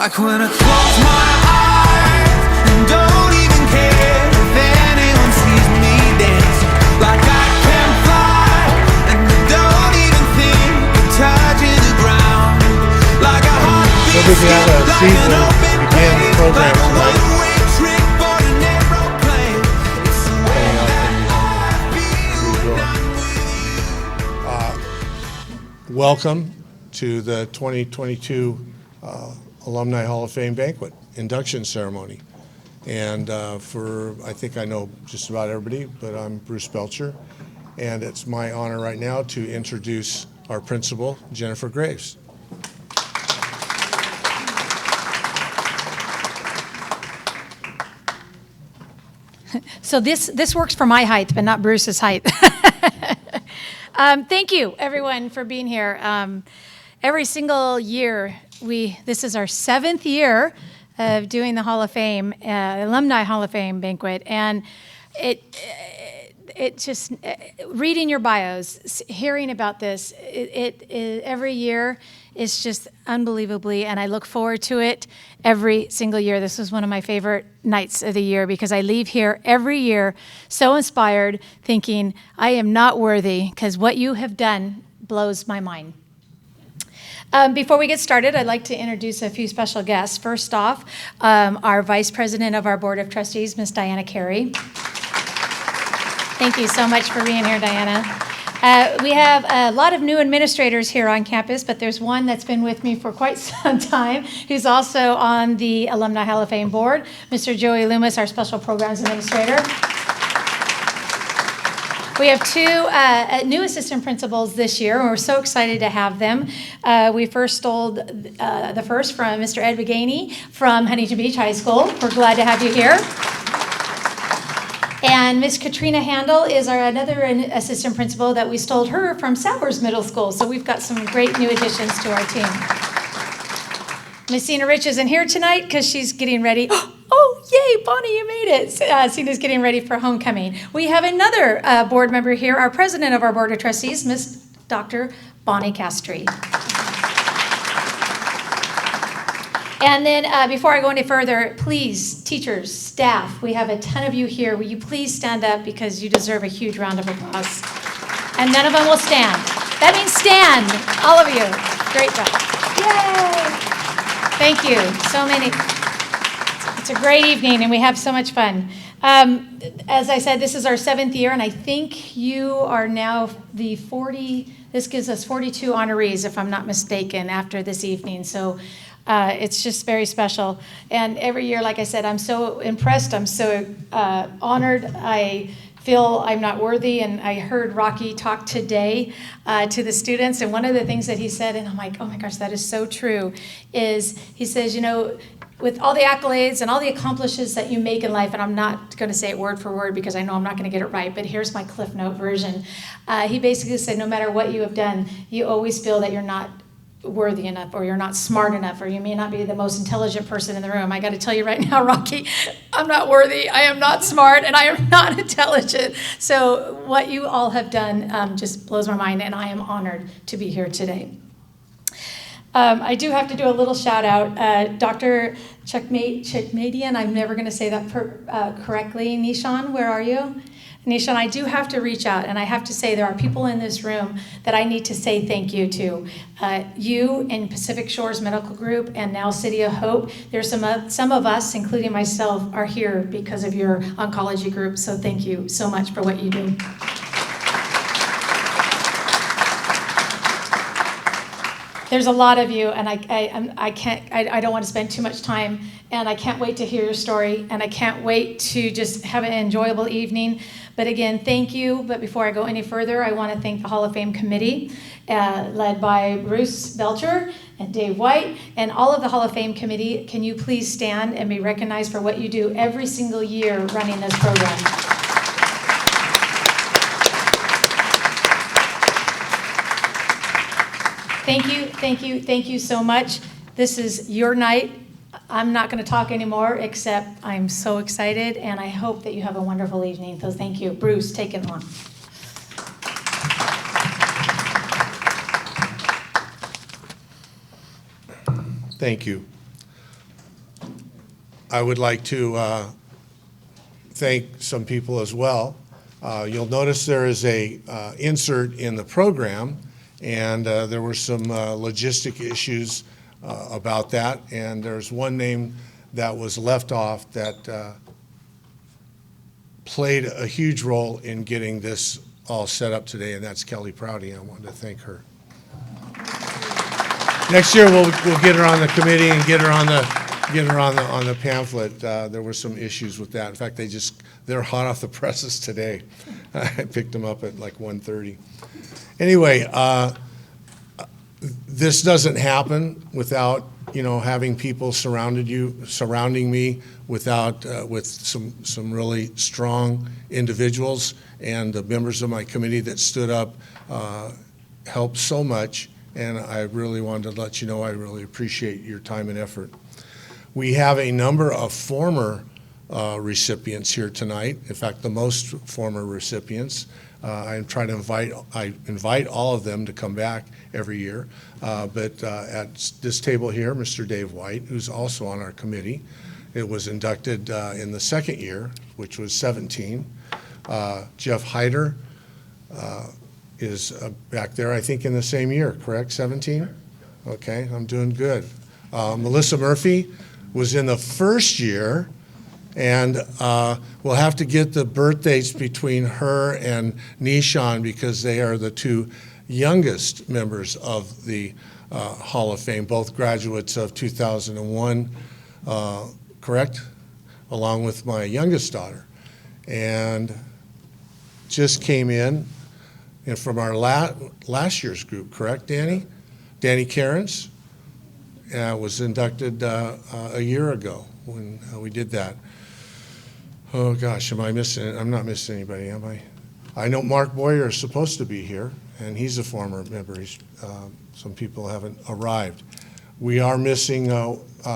Like when I close my eyes and don't even care if anyone sees me dancing. Like I can fly and I don't even think of touching the ground. Like a heartbeat, So we have a like seat an to open begin the grave, program like a tonight. one-way trip on an aeroplane. It's the way that I feel when I'm with you. Welcome to the 2022 Alumni Hall of Fame Banquet induction ceremony. And I think I know just about everybody, but I'm Bruce Belcher. And it's my honor right now to introduce our principal, Jennifer Graves. So this works for my height, but not Bruce's height. Thank you, everyone, for being here. Every single year, this is our 7th year of doing the Hall of Fame, Alumni Hall of Fame banquet, and it just reading your bios, hearing about this, every year is just unbelievably, and I look forward to it every single year. This was one of my favorite nights of the year because I leave here every year so inspired, thinking I am not worthy because what you have done blows my mind. Before we get started, I'd like to introduce a few special guests. First off, our Vice President of our Board of Trustees, Ms. Diana Carey. Thank you so much for being here, Diana. We have a lot of new administrators here on campus, but there's one that's been with me for quite some time, who's also on the Alumni Hall of Fame Board, Mr. Joey Loomis, our Special Programs Administrator. We have 2 new assistant principals this year, and we're so excited to have them. We first stole the first from Mr. Ed Viganey from Huntington Beach High School. We're glad to have you here. And Miss Katrina Handel is another assistant principal that we stole her from Sowers Middle School. So we've got some great new additions to our team. Miss Sina Rich isn't here tonight because she's getting ready. Oh, yay, Bonnie, you made it. Sina's getting ready for homecoming. We have another board member here, our president of our Board of Trustees, Miss Dr. Bonnie Castry. And then before I go any further, please, teachers, staff, we have a ton of you here. Will you please stand up because you deserve a huge round of applause. And none of them will stand. That means stand, all of you. Great job. Yay! Thank you. So many. It's a great evening, and we have so much fun. As I said, this is our 7th year, and I think you are now the 40, this gives us 42 honorees, if I'm not mistaken, after this evening. So it's just very special. And every year, like I said, I'm so impressed. I'm so honored. I feel I'm not worthy. And I heard Rocky talk today to the students. And one of the things that he said, and I'm like, oh my gosh, that is so true, is he says, you know, with all the accolades and all the accomplishments that you make in life, and I'm not going to say it word for word because I know I'm not going to get it right, but here's my Cliff Note version. He basically said, no matter what you have done, you always feel that you're not worthy enough, or you're not smart enough, or you may not be the most intelligent person in the room. I got to tell you right now, Rocky, I'm not worthy, I am not smart, and I am not intelligent. So what you all have done just blows my mind, and I am honored to be here today. I do have to do a little shout out. Dr. Chekmadian, I'm never going to say that correctly. Nishan, where are you? Nishan, I do have to reach out, and I have to say there are people in this room that I need to say thank you to. You in Pacific Shores Medical Group and now City of Hope, there's some of us, including myself, are here because of your oncology group, so thank you so much for what you do. There's a lot of you, and I don't want to spend too much time, and I can't wait to hear your story, and I can't wait to just have an enjoyable evening. But again, thank you. But before I go any further, I want to thank the Hall of Fame Committee, led by Bruce Belcher and Dave White, and all of the Hall of Fame Committee. Can you please stand and be recognized for what you do every single year running this program? Thank you so much. This is your night. I'm not going to talk anymore, except I'm so excited, and I hope that you have a wonderful evening. So thank you. Bruce, take it on. Thank you. I would like to thank some people as well. You'll notice there is a insert in the program, and there were some logistic issues about that, and there's one name that was left off that played a huge role in getting this all set up today, and that's Kelly Prouty. I wanted to thank her. Next year we'll get her on the committee and get her on the pamphlet. There were some issues with that. In fact, they're hot off the presses today. I picked them up at like 1:30. Anyway, this doesn't happen without having people surrounding me, with some really strong individuals, and the members of my committee that stood up helped so much, and I really wanted to let you know I really appreciate your time and effort. We have a number of former recipients here tonight. In fact, the most former recipients. I invite all of them to come back every year. But at this table here, Mr. Dave White, who's also on our committee, it was inducted in the second year, which was 17. Jeff Hyder is back there, I think, in the same year, correct? 17? Okay, I'm doing good. Melissa Murphy was in the first year, and we'll have to get the birth dates between her and Nishan because they are the two youngest members of the Hall of Fame, both graduates of 2001, correct? Along with my youngest daughter. And just came in and from our last year's group, correct, Danny? Danny Cairns was inducted a year ago when we did that. Oh gosh, am I missing it? I'm not missing anybody, am I? I know Mark Boyer is supposed to be here, and he's a former member. Some people haven't arrived. We are missing,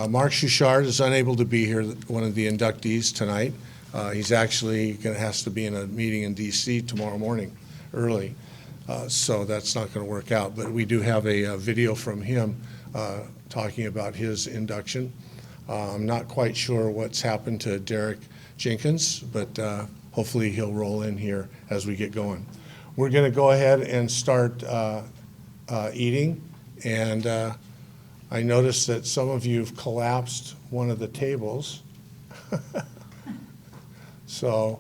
Mark Shuchard is unable to be here, one of the inductees tonight. He's actually has to be in a meeting in DC tomorrow morning, early. So that's not going to work out. But we do have a video from him talking about his induction. I'm not quite sure what's happened to Derek Jenkins, but hopefully he'll roll in here as we get going. We're going to go ahead and start eating, and I noticed that some of you have collapsed one of the tables. So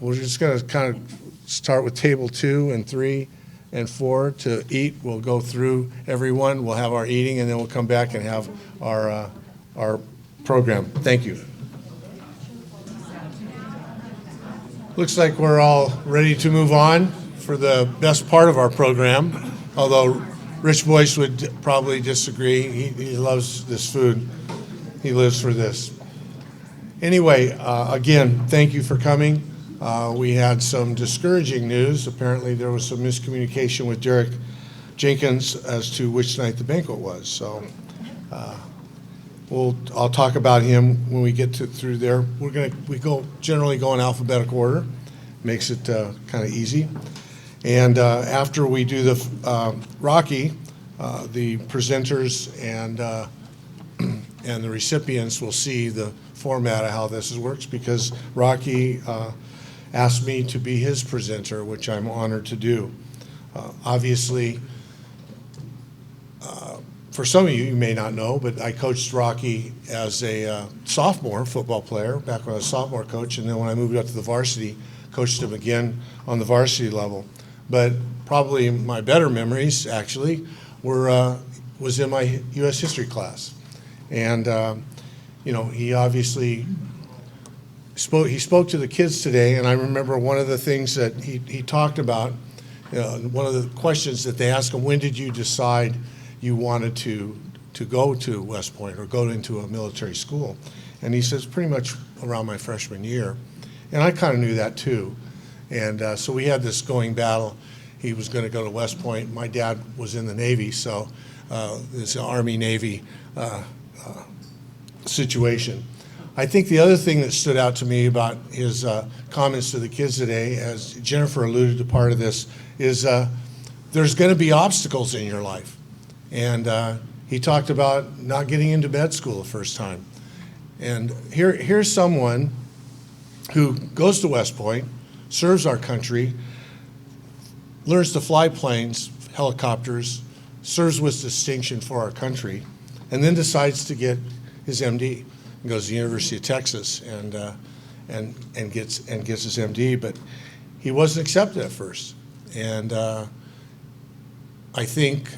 we're just going to kind of start with table 2 and 3 and 4 to eat. We'll go through everyone. We'll have our eating, and then we'll come back and have our program. Thank you. Looks like we're all ready to move on for the best part of our program, although Rich Boyce would probably disagree. He loves this food. He lives for this. Anyway, again, thank you for coming. We had some discouraging news. Apparently there was some miscommunication with Derek Jenkins as to which night the banquet was. So I'll talk about him when we get through there. We generally go in alphabetical order. Makes it kind of easy. And after we do the Rocky, the presenters and the recipients will see the format of how this works, because Rocky asked me to be his presenter, which I'm honored to do. Obviously, for some of you, you may not know, but I coached Rocky as a sophomore football player back when I was a sophomore coach, and then when I moved up to the varsity, coached him again on the varsity level. But probably my better memories, actually, was in my U.S. history class. And, he obviously spoke to the kids today, and I remember one of the things that he talked about, one of the questions that they asked him, when did you decide you wanted to go to West Point or go into a military school? And he says, pretty much around my freshman year. And I kind of knew that too. And so we had this going battle. He was going to go to West Point. My dad was in the Navy, so it's an Army-Navy situation. I think the other thing that stood out to me about his comments to the kids today, as Jennifer alluded to part of this, is there's going to be obstacles in your life. And he talked about not getting into med school the first time. And here's someone who goes to West Point, serves our country, learns to fly planes, helicopters, serves with distinction for our country, and then decides to get his MD and goes to the University of Texas and gets his MD. But he wasn't accepted at first, and I think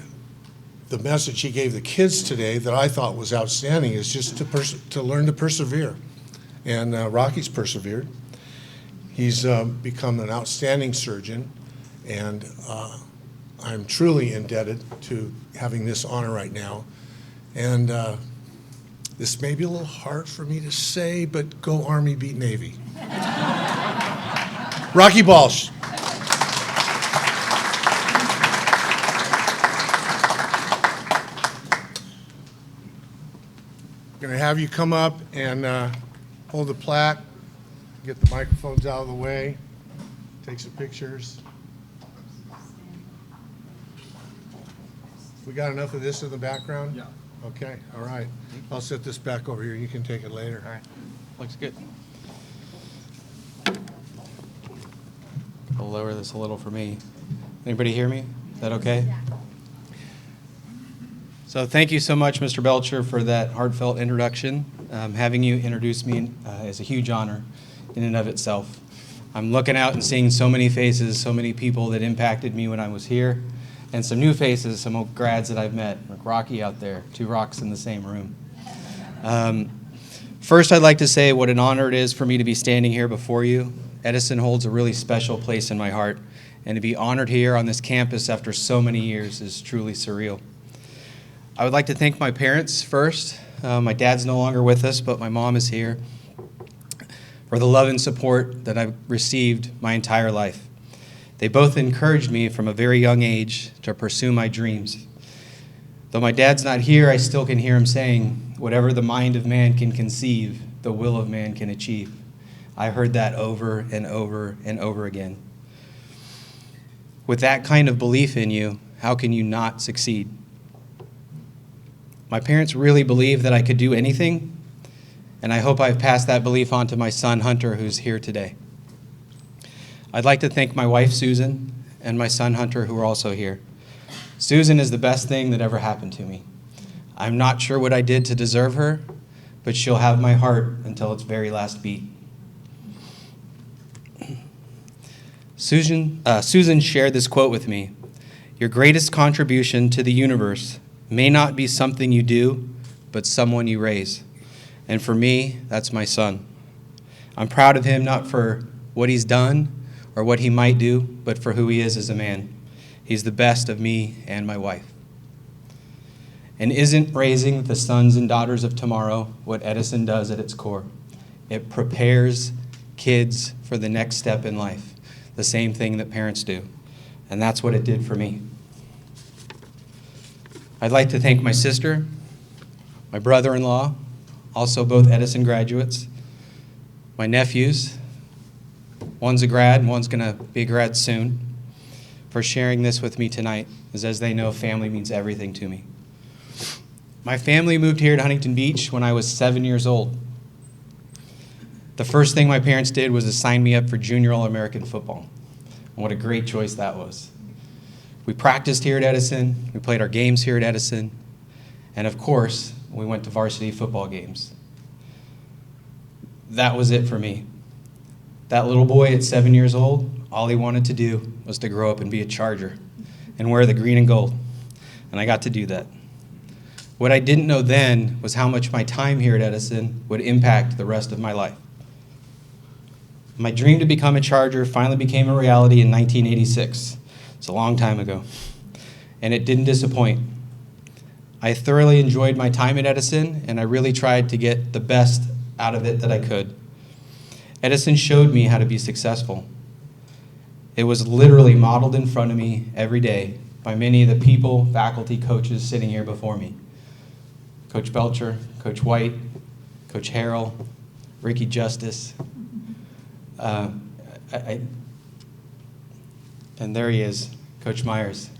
the message he gave the kids today that I thought was outstanding is just to learn to persevere. And Rocky's persevered. He's become an outstanding surgeon, and I'm truly indebted to having this honor right now. And this may be a little hard for me to say, but go Army, beat Navy. Rocky Balsh. Going to have you come up and hold the plaque, get the microphones out of the way, take some pictures. We got enough of this in the background? Yeah. Okay, all right. I'll set this back over here. You can take it later. All right. Looks good. I'll lower this a little for me. Anybody hear me? Is that okay? Yeah. So thank you so much, Mr. Belcher, for that heartfelt introduction. Having you introduce me is a huge honor in and of itself. I'm looking out and seeing so many faces, so many people that impacted me when I was here, and some new faces, some old grads that I've met, like Rocky out there, 2 rocks in the same room. First, I'd like to say what an honor it is for me to be standing here before you. Edison holds a really special place in my heart, and to be honored here on this campus after so many years is truly surreal. I would like to thank my parents first. My dad's no longer with us, but my mom is here, for the love and support that I've received my entire life. They both encouraged me from a very young age to pursue my dreams. Though my dad's not here, I still can hear him saying, "Whatever the mind of man can conceive, the will of man can achieve." I heard that over and over and over again. With that kind of belief in you, how can you not succeed? My parents really believed that I could do anything, and I hope I've passed that belief on to my son, Hunter, who's here today. I'd like to thank my wife, Susan, and my son, Hunter, who are also here. Susan is the best thing that ever happened to me. I'm not sure what I did to deserve her, but she'll have my heart until its very last beat. Susan shared this quote with me: "Your greatest contribution to the universe may not be something you do, but someone you raise." And for me, that's my son. I'm proud of him not for what he's done or what he might do, but for who he is as a man. He's the best of me and my wife. And isn't raising the sons and daughters of tomorrow what Edison does at its core? It prepares kids for the next step in life, the same thing that parents do. And that's what it did for me. I'd like to thank my sister, my brother-in-law, also both Edison graduates, my nephews, one's a grad and one's going to be a grad soon, for sharing this with me tonight, as they know, family means everything to me. My family moved here to Huntington Beach when I was 7 years old. The first thing my parents did was to sign me up for junior All-American football. And what a great choice that was. We practiced here at Edison, we played our games here at Edison, and of course, we went to varsity football games. That was it for me. That little boy at 7 years old, all he wanted to do was to grow up and be a Charger and wear the green and gold, and I got to do that. What I didn't know then was how much my time here at Edison would impact the rest of my life. My dream to become a Charger finally became a reality in 1986. It's a long time ago, and it didn't disappoint. I thoroughly enjoyed my time at Edison, and I really tried to get the best out of it that I could. Edison showed me how to be successful. It was literally modeled in front of me every day by many of the people, faculty, coaches sitting here before me. Coach Belcher, Coach White, Coach Harrell, Ricky Justice. And there he is, Coach Myers.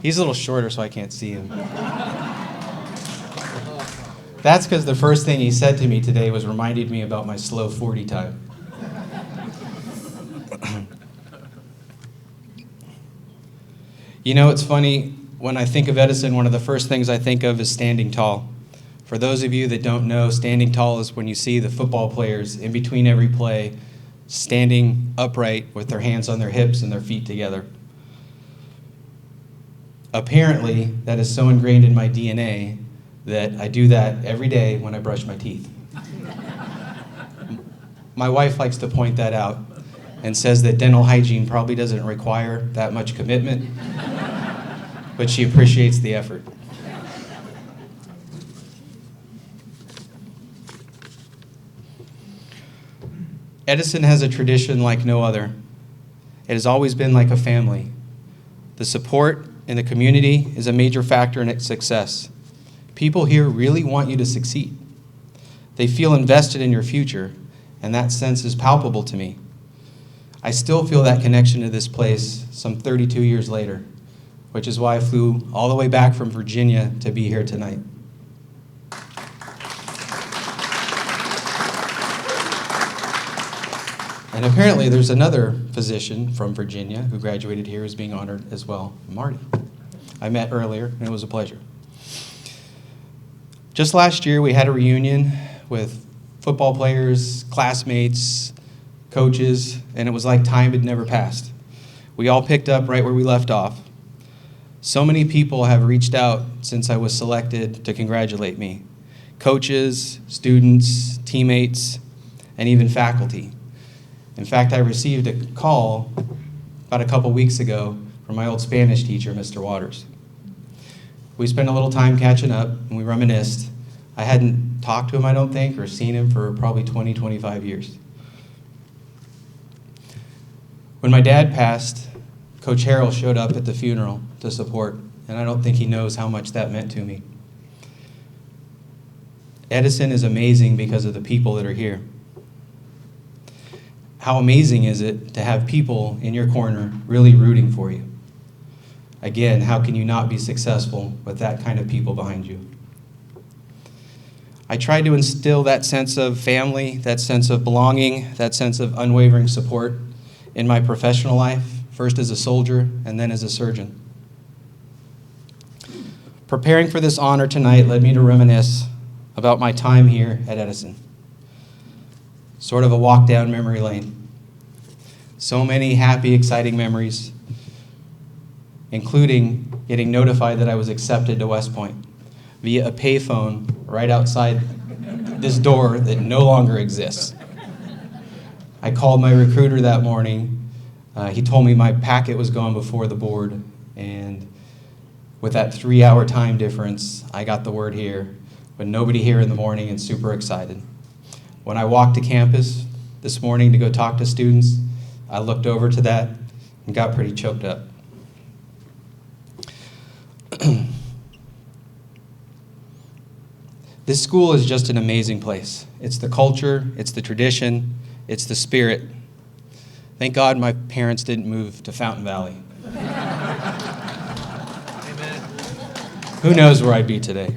He's a little shorter, so I can't see him. That's because the first thing he said to me today was reminding me about my slow 40 time. You know, it's funny, when I think of Edison, one of the first things I think of is standing tall. For those of you that don't know, standing tall is when you see the football players in between every play standing upright with their hands on their hips and their feet together. Apparently, that is so ingrained in my DNA that I do that every day when I brush my teeth. My wife likes to point that out and says that dental hygiene probably doesn't require that much commitment, but she appreciates the effort. Edison has a tradition like no other. It has always been like a family. The support in the community is a major factor in its success. People here really want you to succeed. They feel invested in your future, and that sense is palpable to me. I still feel that connection to this place some 32 years later, which is why I flew all the way back from Virginia to be here tonight. And apparently there's another physician from Virginia who graduated here who's being honored as well, Marty. I met earlier, and it was a pleasure. Just last year, we had a reunion with football players, classmates, coaches, and it was like time had never passed. We all picked up right where we left off. So many people have reached out since I was selected to congratulate me. Coaches, students, teammates, and even faculty. In fact, I received a call about a couple weeks ago from my old Spanish teacher, Mr. Waters. We spent a little time catching up, and we reminisced. I hadn't talked to him, I don't think, or seen him for probably 20, 25 years. When my dad passed, Coach Harrell showed up at the funeral to support, and I don't think he knows how much that meant to me. Edison is amazing because of the people that are here. How amazing is it to have people in your corner really rooting for you? Again, how can you not be successful with that kind of people behind you? I tried to instill that sense of family, that sense of belonging, that sense of unwavering support in my professional life, first as a soldier and then as a surgeon. Preparing for this honor tonight led me to reminisce about my time here at Edison. Sort of a walk down memory lane. So many happy, exciting memories, including getting notified that I was accepted to West Point via a payphone right outside this door that no longer exists. I called my recruiter that morning. He told me my packet was gone before the board, and with that 3-hour time difference, I got the word here, but nobody here in the morning and super excited. When I walked to campus this morning to go talk to students, I looked over to that and got pretty choked up. This school is just an amazing place. It's the culture, it's the tradition, it's the spirit. Thank God my parents didn't move to Fountain Valley. Amen. Who knows where I'd be today?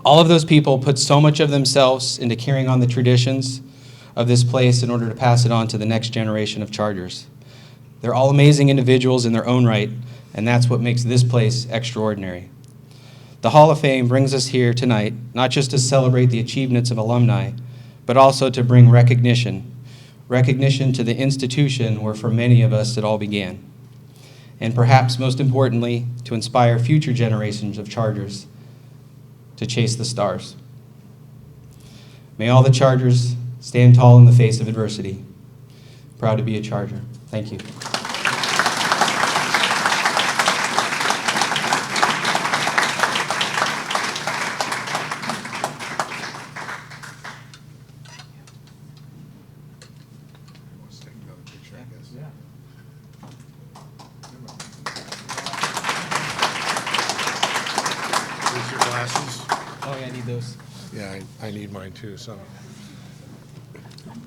All of those people put so much of themselves into carrying on the traditions of this place in order to pass it on to the next generation of Chargers. They're all amazing individuals in their own right, and that's what makes this place extraordinary. The Hall of Fame brings us here tonight, not just to celebrate the achievements of alumni, but also to bring recognition to the institution where for many of us it all began. And perhaps most importantly, to inspire future generations of Chargers to chase the stars. May all the Chargers stand tall in the face of adversity. Proud to be a Charger. Thank you. Here's your glasses. Oh yeah, I need those. Yeah, I need mine too, so.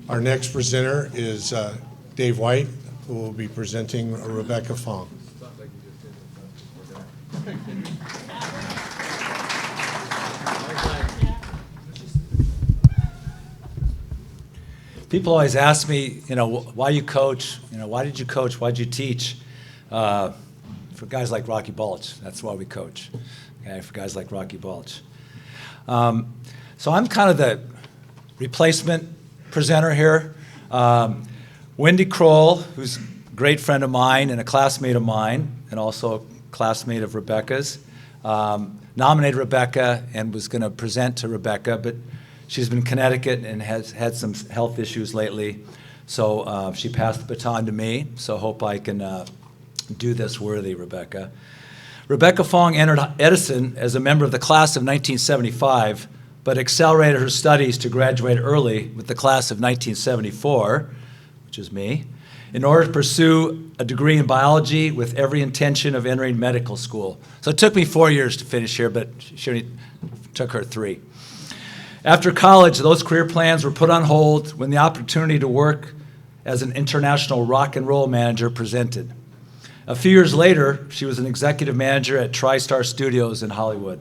Our next presenter is Dave White, who will be presenting Rebecca Fong. People always ask me, why you coach? Why did you coach? Why did you teach? For guys like Rocky Balch, that's why we coach. Okay, for guys like Rocky Balch. So I'm kind of the replacement presenter here. Wendy Kroll, who's a great friend of mine and a classmate of mine, and also a classmate of Rebecca's, nominated Rebecca and was going to present to Rebecca, but she's been in Connecticut and has had some health issues lately. So she passed the baton to me, so hope I can do this worthy, Rebecca. Rebecca Fong entered Edison as a member of the class of 1975, but accelerated her studies to graduate early with the class of 1974, which is me, in order to pursue a degree in biology with every intention of entering medical school. So it took me 4 years to finish here, but she only took her 3. After college, those career plans were put on hold when the opportunity to work as an international rock and roll manager presented. A few years later, she was an executive manager at TriStar Studios in Hollywood.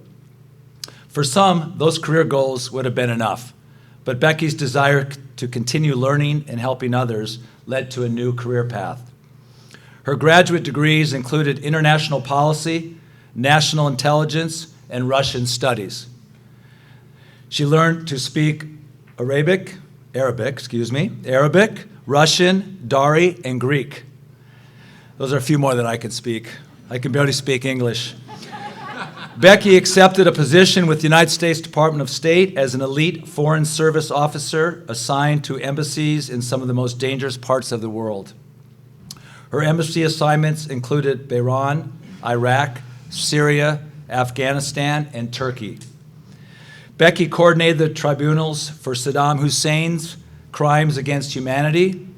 For some, those career goals would have been enough, but Becky's desire to continue learning and helping others led to a new career path. Her graduate degrees included international policy, national intelligence, and Russian studies. She learned to speak Arabic, Russian, Dari, and Greek. Those are a few more than I can speak. I can barely speak English. Becky accepted a position with the United States Department of State as an elite Foreign Service officer assigned to embassies in some of the most dangerous parts of the world. Her embassy assignments included Bahrain, Iraq, Syria, Afghanistan, and Turkey. Becky coordinated the tribunals for Saddam Hussein's crimes against humanity,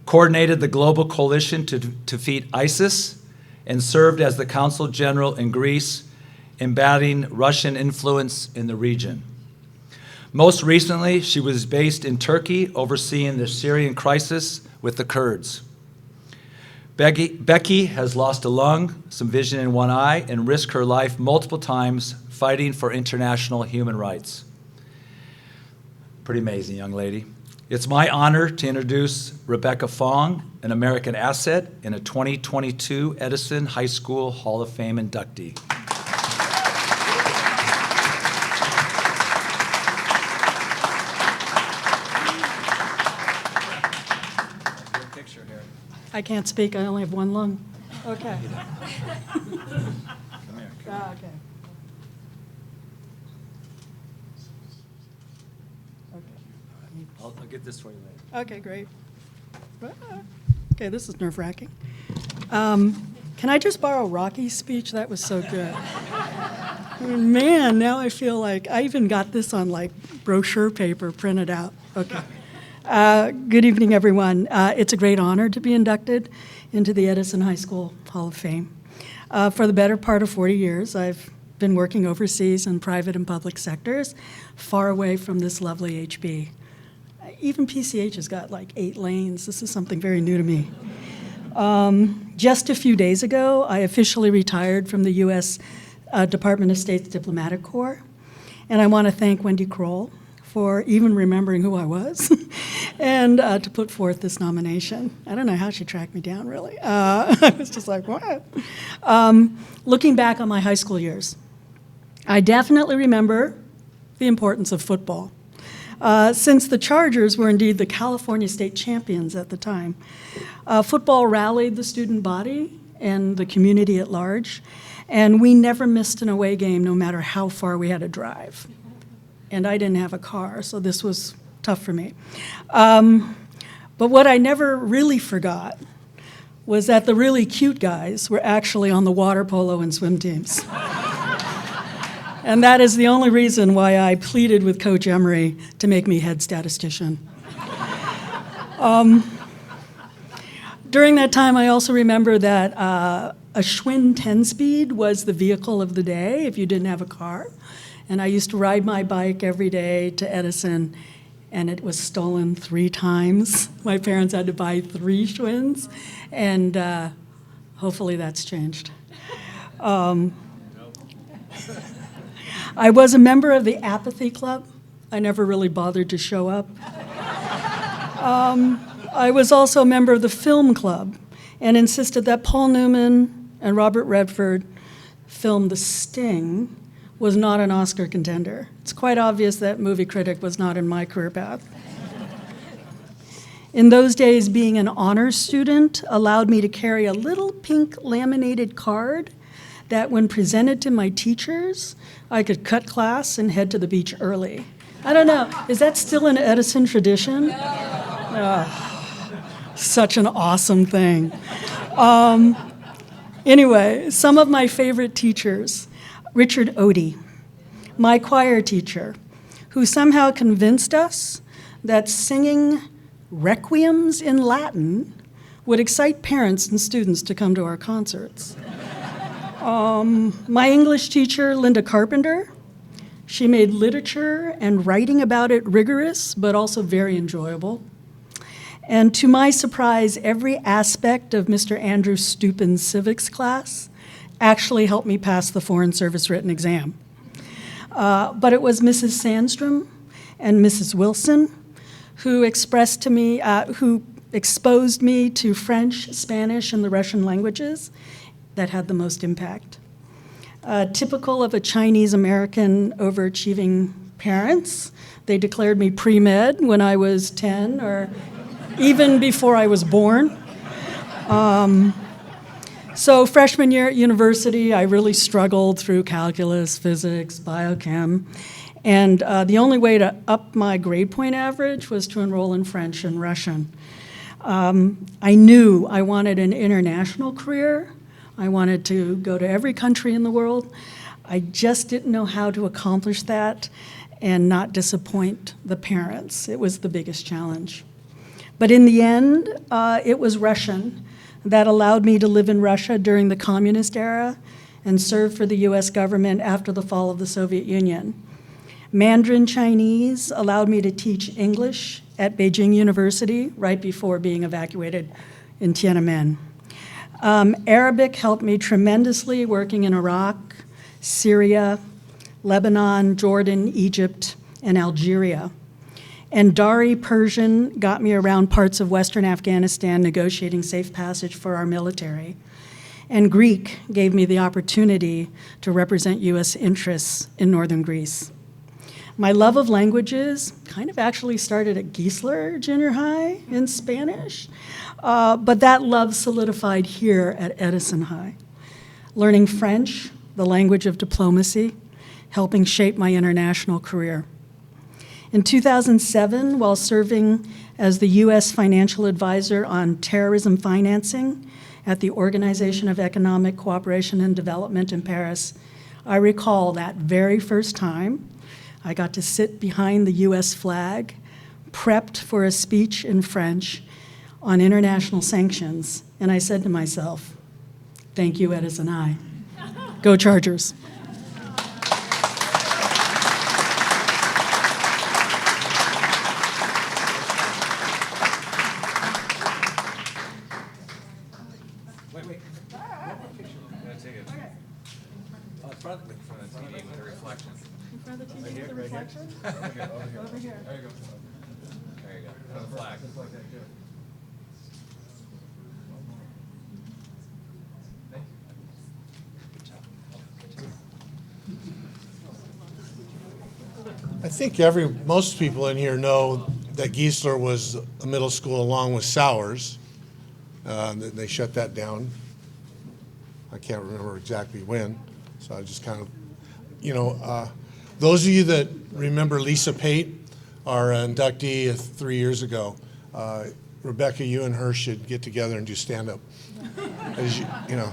coordinated the global coalition to defeat ISIS, and served as the Consul General in Greece, embodying Russian influence in the region. Most recently, she was based in Turkey, overseeing the Syrian crisis with the Kurds. Becky has lost a lung, some vision in one eye, and risked her life multiple times fighting for international human rights. Pretty amazing young lady. It's my honor to introduce Rebecca Fong, an American asset and a 2022 Edison High School Hall of Fame inductee. I can't speak, I only have one lung. Okay. Come here. Okay. I'll get this for you later. Okay, great. Okay, this is nerve-wracking. Can I just borrow Rocky's speech? That was so good. Man, now I feel like I even got this on like brochure paper printed out. Okay. Good evening, everyone. It's a great honor to be inducted into the Edison High School Hall of Fame. For the better part of 40 years, I've been working overseas in private and public sectors, far away from this lovely HB. Even PCH has got like 8 lanes. This is something very new to me. Just a few days ago, I officially retired from the U.S. Department of State's Diplomatic Corps, and I want to thank Wendy Kroll for even remembering who I was and to put forth this nomination. I don't know how she tracked me down, really. I was just like, what? Looking back on my high school years, I definitely remember the importance of football. Since the Chargers were indeed the California state champions at the time, football rallied the student body and the community at large, and we never missed an away game no matter how far we had to drive. And I didn't have a car, so this was tough for me. But what I never really forgot was that the really cute guys were actually on the water polo and swim teams. And that is the only reason why I pleaded with Coach Emery to make me head statistician. During that time, I also remember that a Schwinn 10-speed was the vehicle of the day if you didn't have a car. And I used to ride my bike every day to Edison, and it was stolen 3 times. My parents had to buy 3 Schwinns, and hopefully that's changed. I was a member of the Apathy Club. I never really bothered to show up. I was also a member of the film club and insisted that Paul Newman and Robert Redford film The Sting was not an Oscar contender. It's quite obvious that movie critic was not in my career path. In those days, being an honors student allowed me to carry a little pink laminated card that when presented to my teachers, I could cut class and head to the beach early. I don't know, is that still an Edison tradition? Such an awesome thing. Anyway, some of my favorite teachers. Richard Odie, my choir teacher, who somehow convinced us that singing requiems in Latin would excite parents and students to come to our concerts. My English teacher, Linda Carpenter, she made literature and writing about it rigorous, but also very enjoyable. And to my surprise, every aspect of Mr. Andrew Stupin's civics class actually helped me pass the Foreign Service written exam. But it was Mrs. Sandstrom and Mrs. Wilson who exposed me to French, Spanish, and the Russian languages that had the most impact. Typical of a Chinese-American overachieving parents, they declared me pre-med when I was 10 or even before I was born. So freshman year at university, I really struggled through calculus, physics, biochem, and the only way to up my grade point average was to enroll in French and Russian. I knew I wanted an international career. I wanted to go to every country in the world. I just didn't know how to accomplish that and not disappoint the parents. It was the biggest challenge. But in the end, it was Russian that allowed me to live in Russia during the communist era and serve for the US government after the fall of the Soviet Union. Mandarin Chinese allowed me to teach English at Beijing University right before being evacuated in Tiananmen. Arabic helped me tremendously working in Iraq, Syria, Lebanon, Jordan, Egypt, and Algeria. And Dari Persian got me around parts of Western Afghanistan negotiating safe passage for our military. And Greek gave me the opportunity to represent US interests in northern Greece. My love of languages kind of actually started at Giesler Junior High in Spanish, but that love solidified here at Edison High. Learning French, the language of diplomacy, helping shape my international career. In 2007, while serving as the US financial advisor on terrorism financing at the Organization of Economic Cooperation and Development in Paris, I recall that very first time I got to sit behind the US flag, prepped for a speech in French on international sanctions, and I said to myself, thank you, Edison High. Go Chargers. I think most people in here know that Giesler was a middle school along with Sowers. They shut that down. I can't remember exactly when, so I just kind of, those of you that remember Lisa Pate, our inductee 3 years ago, Rebecca, you and her should get together and do stand-up. As it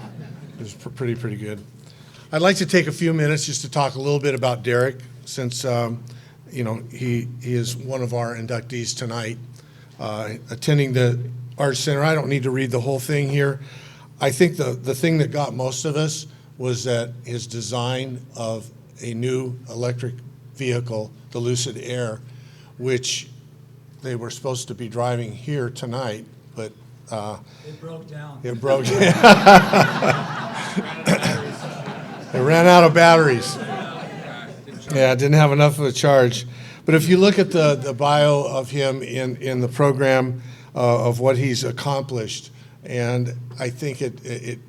was pretty good. I'd like to take a few minutes just to talk a little bit about Derek, since he is one of our inductees tonight, attending the Art Center. I don't need to read the whole thing here. I think the thing that got most of us was that his design of a new electric vehicle, the Lucid Air, which they were supposed to be driving here tonight, but It broke down. it broke. It ran out of batteries. Yeah, it didn't have enough of a charge. But if you look at the bio of him in the program of what he's accomplished, and I think it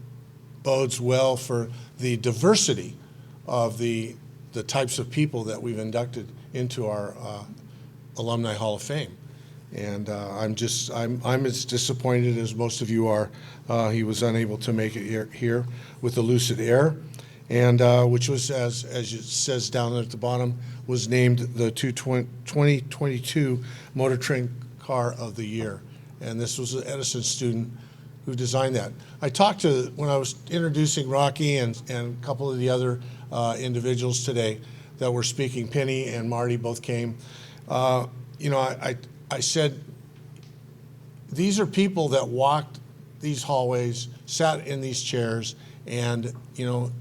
bodes well for the diversity of the types of people that we've inducted into our Alumni Hall of Fame. And I'm as disappointed as most of you are. He was unable to make it here with the Lucid Air, and which was, as it says down at the bottom, was named the 2022 Motor Trend Car of the Year. And this was an Edison student who designed that. I talked to, when I was introducing Rocky and a couple of the other individuals today that were speaking, Penny and Marty both came. You know, I said, these are people that walked these hallways, sat in these chairs, and, you know,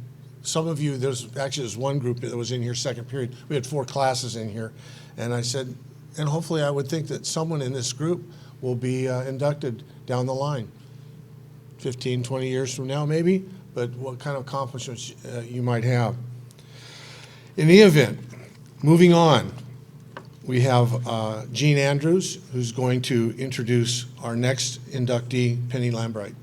some of you, there's one group that was in here second period. We had 4 classes in here. And I said, and hopefully I would think that someone in this group will be inducted down the line. 15, 20 years from now, maybe, but what kind of accomplishments you might have. In the event, moving on, we have Gene Andrews, who's going to introduce our next inductee, Penny Lambright.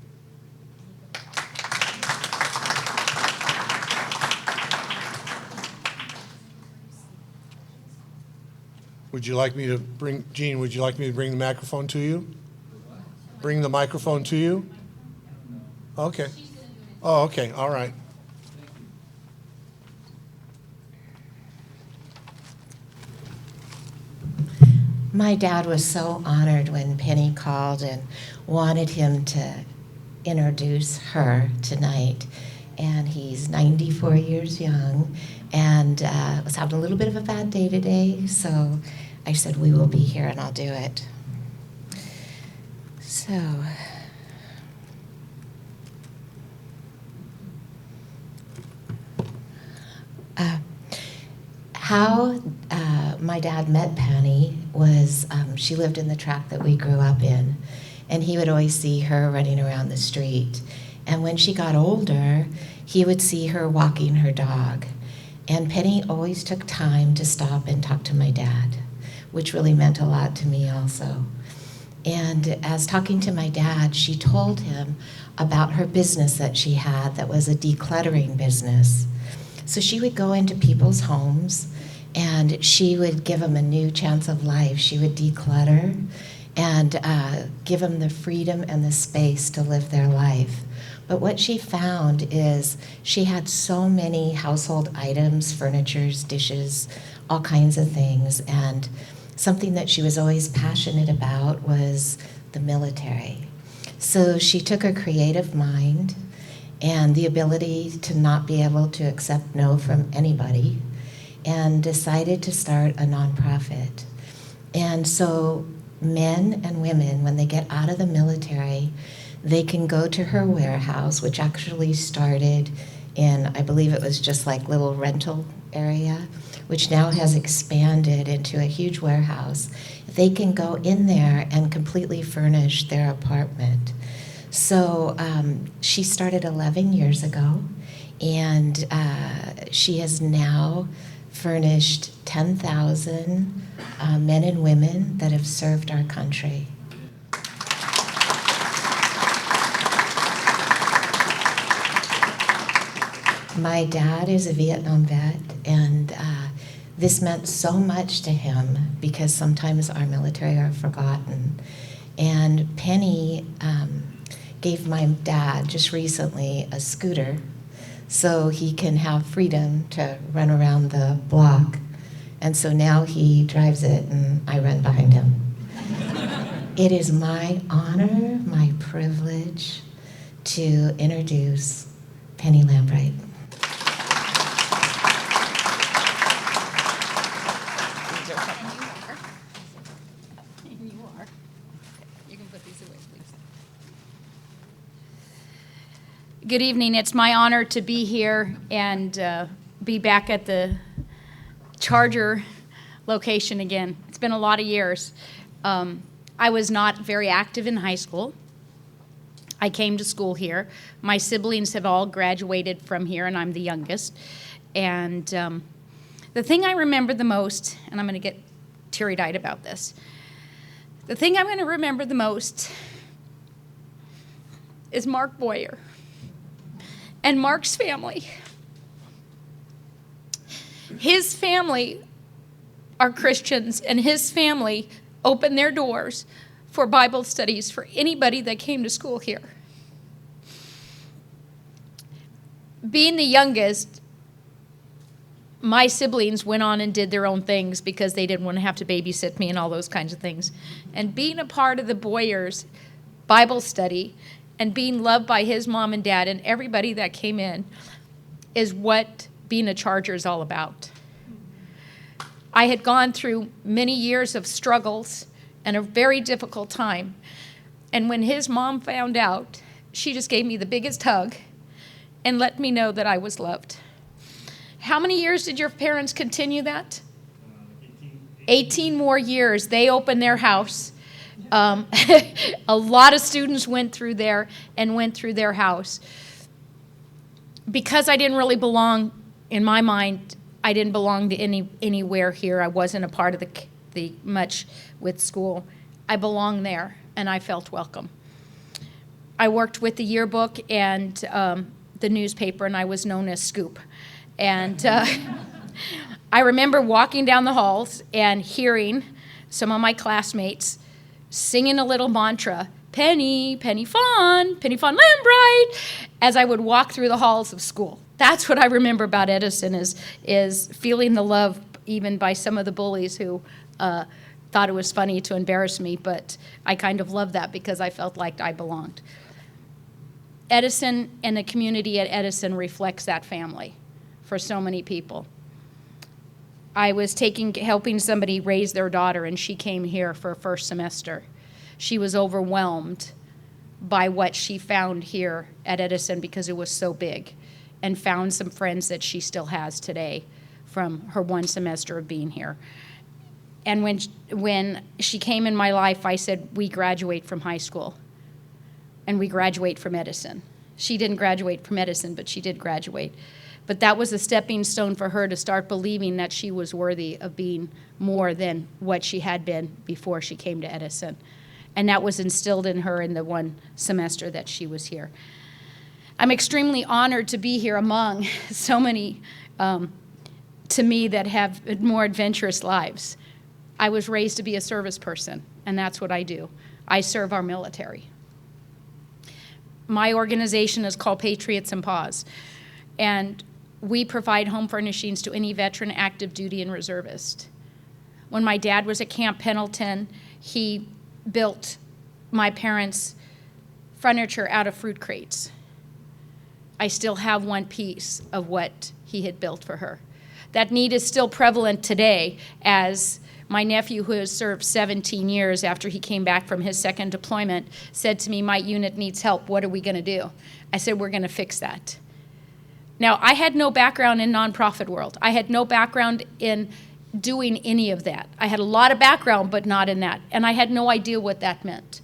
Would you like me to bring, Gene, would you like me to bring the microphone to you? Bring the microphone to you? Okay. Oh, okay, all right. My dad was so honored when Penny called and wanted him to introduce her tonight. And he's 94 years young and was having a little bit of a bad day today. So I said, we will be here and I'll do it. So. How my dad met Penny was she lived in the tract that we grew up in, and he would always see her running around the street. And when she got older, he would see her walking her dog. And Penny always took time to stop and talk to my dad, which really meant a lot to me also. And as talking to my dad, she told him about her business that she had that was a decluttering business. So she would go into people's homes and she would give them a new chance of life. She would declutter and give them the freedom and the space to live their life. But what she found is she had so many household items, furnitures, dishes, all kinds of things. And something that she was always passionate about was the military. So she took her creative mind and the ability to not be able to accept no from anybody, and decided to start a nonprofit. And so men and women, when they get out of the military, they can go to her warehouse, which actually started in, I believe it was just like little rental area, which now has expanded into a huge warehouse. They can go in there and completely furnish their apartment. So she started 11 years ago, and she has now furnished 10,000 men and women that have served our country. My dad is a Vietnam vet, and this meant so much to him because sometimes our military are forgotten. And Penny gave my dad just recently a scooter so he can have freedom to run around the block. And so now he drives it and I run behind him. It is my honor, my privilege to introduce Penny Lambright. Good evening. It's my honor to be here and be back at the Charger location again. It's been a lot of years. I was not very active in high school. I came to school here. My siblings have all graduated from here, and I'm the youngest. And the thing I remember the most, and I'm going to get teary-eyed about this. The thing I'm going to remember the most is Mark Boyer and Mark's family. His family are Christians, and his family opened their doors for Bible studies for anybody that came to school here. Being the youngest, my siblings went on and did their own things because they didn't want to have to babysit me and all those kinds of things. And being a part of the Boyers' Bible study and being loved by his mom and dad and everybody that came in is what being a Charger is all about. I had gone through many years of struggles and a very difficult time. And when his mom found out, she just gave me the biggest hug and let me know that I was loved. How many years did your parents continue that? 18 more years. They opened their house. A lot of students went through there and went through their house. Because I didn't really belong, in my mind, I didn't belong to anywhere here. I wasn't a part of the much with school. I belonged there, and I felt welcome. I worked with the yearbook and the newspaper, and I was known as Scoop. And I remember walking down the halls and hearing some of my classmates singing a little mantra, Penny, Penny Fawn Lambright, as I would walk through the halls of school. That's what I remember about Edison is feeling the love even by some of the bullies who thought it was funny to embarrass me, but I kind of loved that because I felt like I belonged. Edison and the community at Edison reflects that family for so many people. I was helping somebody raise their daughter, and she came here for first semester. She was overwhelmed by what she found here at Edison because it was so big, and found some friends that she still has today from her one semester of being here. And when she came in my life, I said, we graduate from high school, and we graduate from Edison. She didn't graduate from Edison, but she did graduate. But that was a stepping stone for her to start believing that she was worthy of being more than what she had been before she came to Edison. And that was instilled in her in the one semester that she was here. I'm extremely honored to be here among so many, to me, that have more adventurous lives. I was raised to be a service person, and that's what I do. I serve our military. My organization is called Patriots and Paws, and we provide home furnishings to any veteran, active duty, and reservist. When my dad was at Camp Pendleton, he built my parents' furniture out of fruit crates. I still have one piece of what he had built for her. That need is still prevalent today, as my nephew, who has served 17 years after he came back from his second deployment, said to me, my unit needs help. What are we going to do? I said, we're going to fix that. Now, I had no background in nonprofit world. I had no background in doing any of that. I had a lot of background, but not in that. And I had no idea what that meant.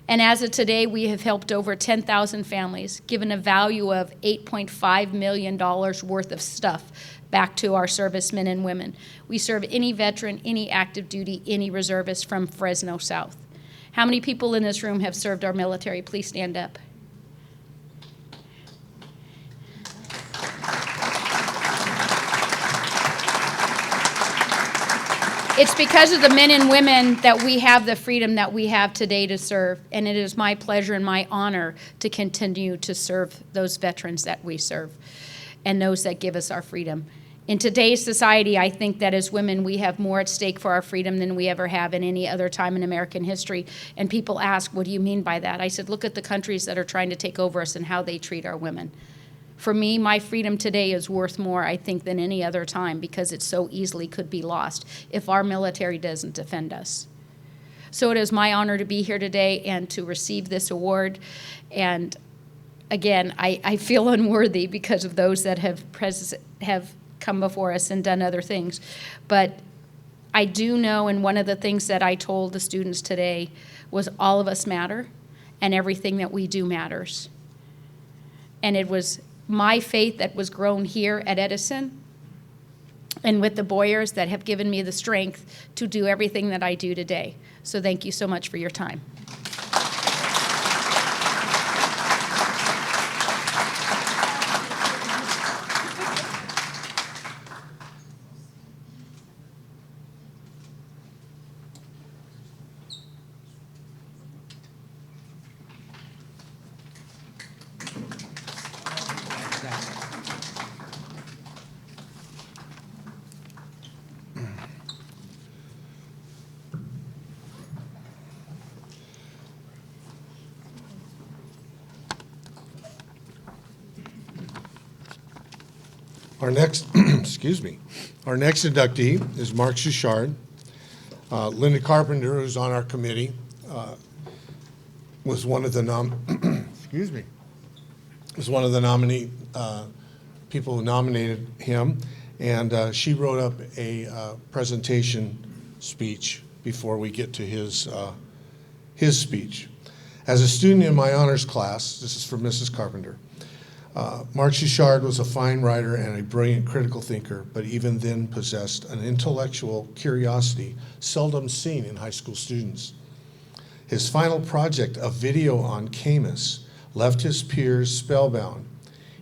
And as of today, we have helped over 10,000 families, given a value of $8.5 million worth of stuff back to our servicemen and women. We serve any veteran, any active duty, any reservist from Fresno South. How many people in this room have served our military? Please stand up. It's because of the men and women that we have the freedom that we have today to serve, and it is my pleasure and my honor to continue to serve those veterans that we serve and those that give us our freedom. In today's society, I think that as women, we have more at stake for our freedom than we ever have in any other time in American history. And people ask, what do you mean by that? I said, look at the countries that are trying to take over us and how they treat our women. For me, my freedom today is worth more, I think, than any other time because it so easily could be lost if our military doesn't defend us. So it is my honor to be here today and to receive this award. And again, I feel unworthy because of those that have come before us and done other things. But I do know, and one of the things that I told the students today was all of us matter and everything that we do matters. And it was my faith that was grown here at Edison and with the Boyers that have given me the strength to do everything that I do today. So thank you so much for your time. Our next, excuse me, our next inductee is Mark Shouchard. Linda Carpenter, who's on our committee, was one of the excuse me, was one of the nominee people who nominated him, and she wrote up a presentation speech before we get to his speech. As a student in my honors class, this is for Mrs. Carpenter, Mark Shouchard was a fine writer and a brilliant critical thinker, but even then possessed an intellectual curiosity seldom seen in high school students. His final project, a video on Camus, left his peers spellbound.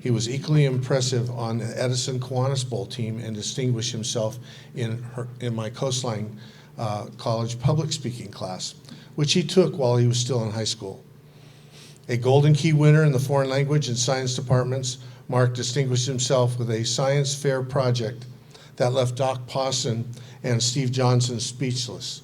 He was equally impressive on the Edison Kiwanis Bowl team and distinguished himself in my Coastline College public speaking class, which he took while he was still in high school. A Golden Key winner in the foreign language and science departments, Mark distinguished himself with a science fair project that left Doc Pawson and Steve Johnson speechless.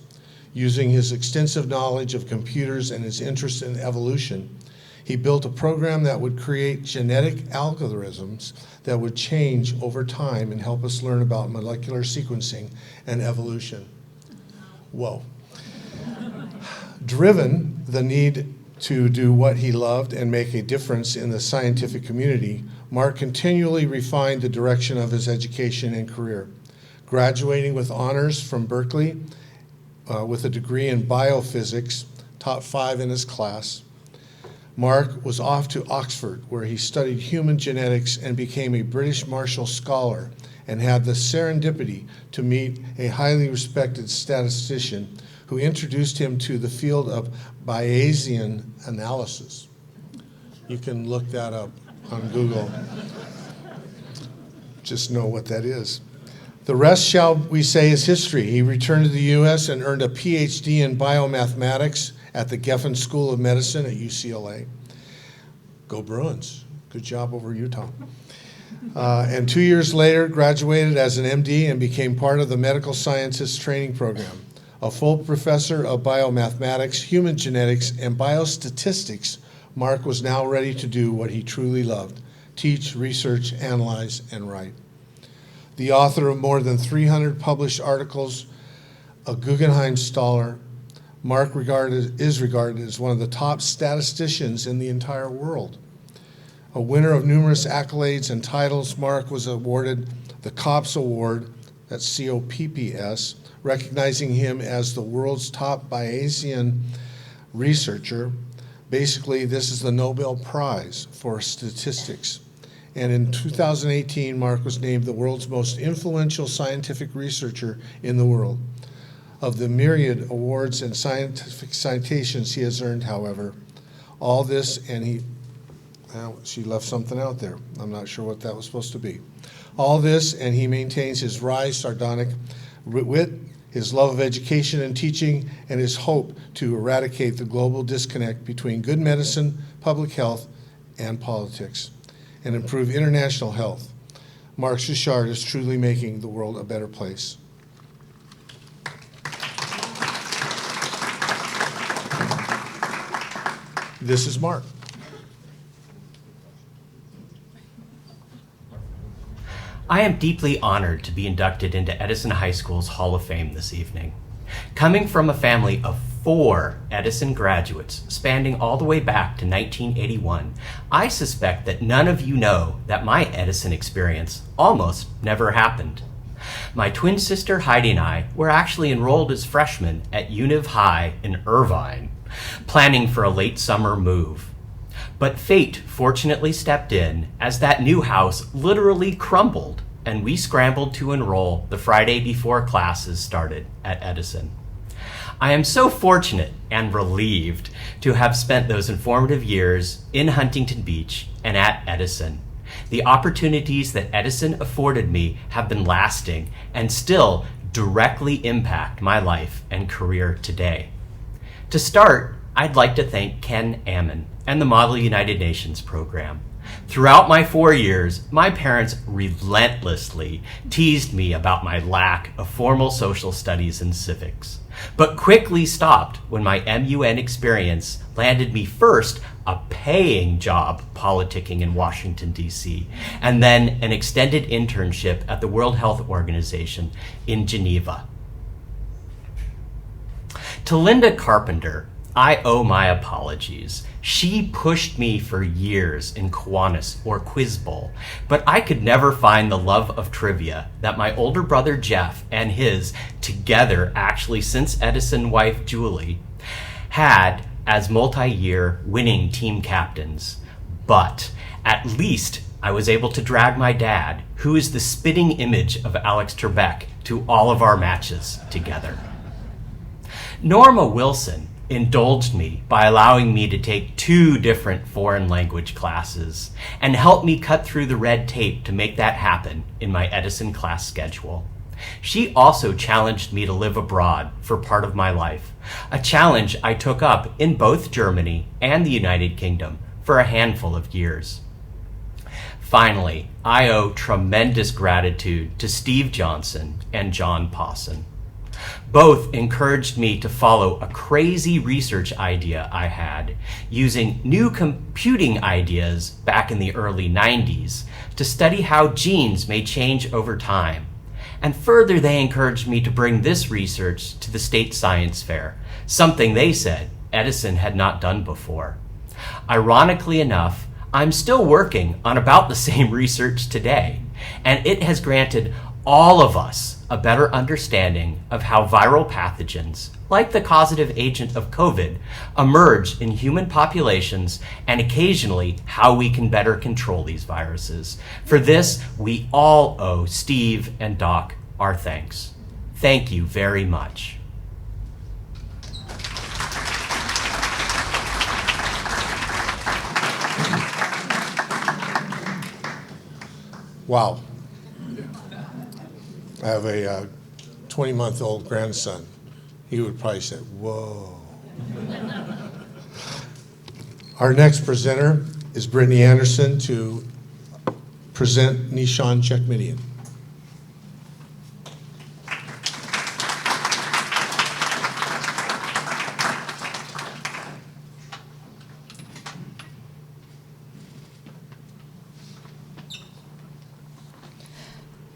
Using his extensive knowledge of computers and his interest in evolution, he built a program that would create genetic algorithms that would change over time and help us learn about molecular sequencing and evolution. Whoa. Driven the need to do what he loved and make a difference in the scientific community, Mark continually refined the direction of his education and career. Graduating with honors from Berkeley with a degree in biophysics, top 5 in his class, Mark was off to Oxford, where he studied human genetics and became a British Marshall Scholar, and had the serendipity to meet a highly respected statistician who introduced him to the field of Bayesian analysis. You can look that up on Google. Just know what that is. The rest, shall we say, is history. He returned to the U.S. and earned a PhD in biomathematics at the Geffen School of Medicine at UCLA. Go Bruins. Good job over Utah. And 2 years later, graduated as an MD and became part of the medical sciences training program. A full professor of biomathematics, human genetics, and biostatistics, Mark was now ready to do what he truly loved: teach, research, analyze, and write. The author of more than 300 published articles, a Guggenheim Scholar, Mark is regarded as one of the top statisticians in the entire world. A winner of numerous accolades and titles, Mark was awarded the COPS Award, that's C-O-P-P-S, recognizing him as the world's top Bayesian researcher. Basically, this is the Nobel Prize for statistics. And in 2018, Mark was named the world's most influential scientific researcher in the world. Of the myriad awards and scientific citations he has earned, however, all this, and she left something out there. I'm not sure what that was supposed to be. All this, and he maintains his wry, sardonic wit, his love of education and teaching, and his hope to eradicate the global disconnect between good medicine, public health, and politics, and improve international health. Mark Shouchard is truly making the world a better place. This is Mark. I am deeply honored to be inducted into Edison High School's Hall of Fame this evening. Coming from a family of 4 Edison graduates spanning all the way back to 1981, I suspect that none of you know that my Edison experience almost never happened. My twin sister Heidi and I were actually enrolled as freshmen at Univ High in Irvine, planning for a late summer move. But fate fortunately stepped in as that new house literally crumbled and we scrambled to enroll the Friday before classes started at Edison. I am so fortunate and relieved to have spent those informative years in Huntington Beach and at Edison. The opportunities that Edison afforded me have been lasting and still directly impact my life and career today. To start, I'd like to thank Ken Ammon and the Model United Nations program. Throughout my 4 years, my parents relentlessly teased me about my lack of formal social studies and civics, but quickly stopped when my MUN experience landed me first a paying job politicking in Washington, D.C., and then an extended internship at the World Health Organization in Geneva. To Linda Carpenter, I owe my apologies. She pushed me for years in Kiwanis or Quiz Bowl, but I could never find the love of trivia that my older brother Jeff and his, together actually since Edison wife Julie, had as multi-year winning team captains. But at least I was able to drag my dad, who is the spitting image of Alex Trebek, to all of our matches together. Norma Wilson indulged me by allowing me to take 2 different foreign language classes and helped me cut through the red tape to make that happen in my Edison class schedule. She also challenged me to live abroad for part of my life, a challenge I took up in both Germany and the United Kingdom for a handful of years. Finally, I owe tremendous gratitude to Steve Johnson and John Pawson. Both encouraged me to follow a crazy research idea I had, using new computing ideas back in the early 90s to study how genes may change over time. And further, they encouraged me to bring this research to the state science fair, something they said Edison had not done before. Ironically enough, I'm still working on about the same research today, and it has granted all of us a better understanding of how viral pathogens, like the causative agent of COVID, emerge in human populations, and occasionally how we can better control these viruses. For this, we all owe Steve and Doc our thanks. Thank you very much. Wow. I have a 20-month-old grandson. He would probably say, whoa. Our next presenter is Brittany Anderson to present Nishan Checkmedian.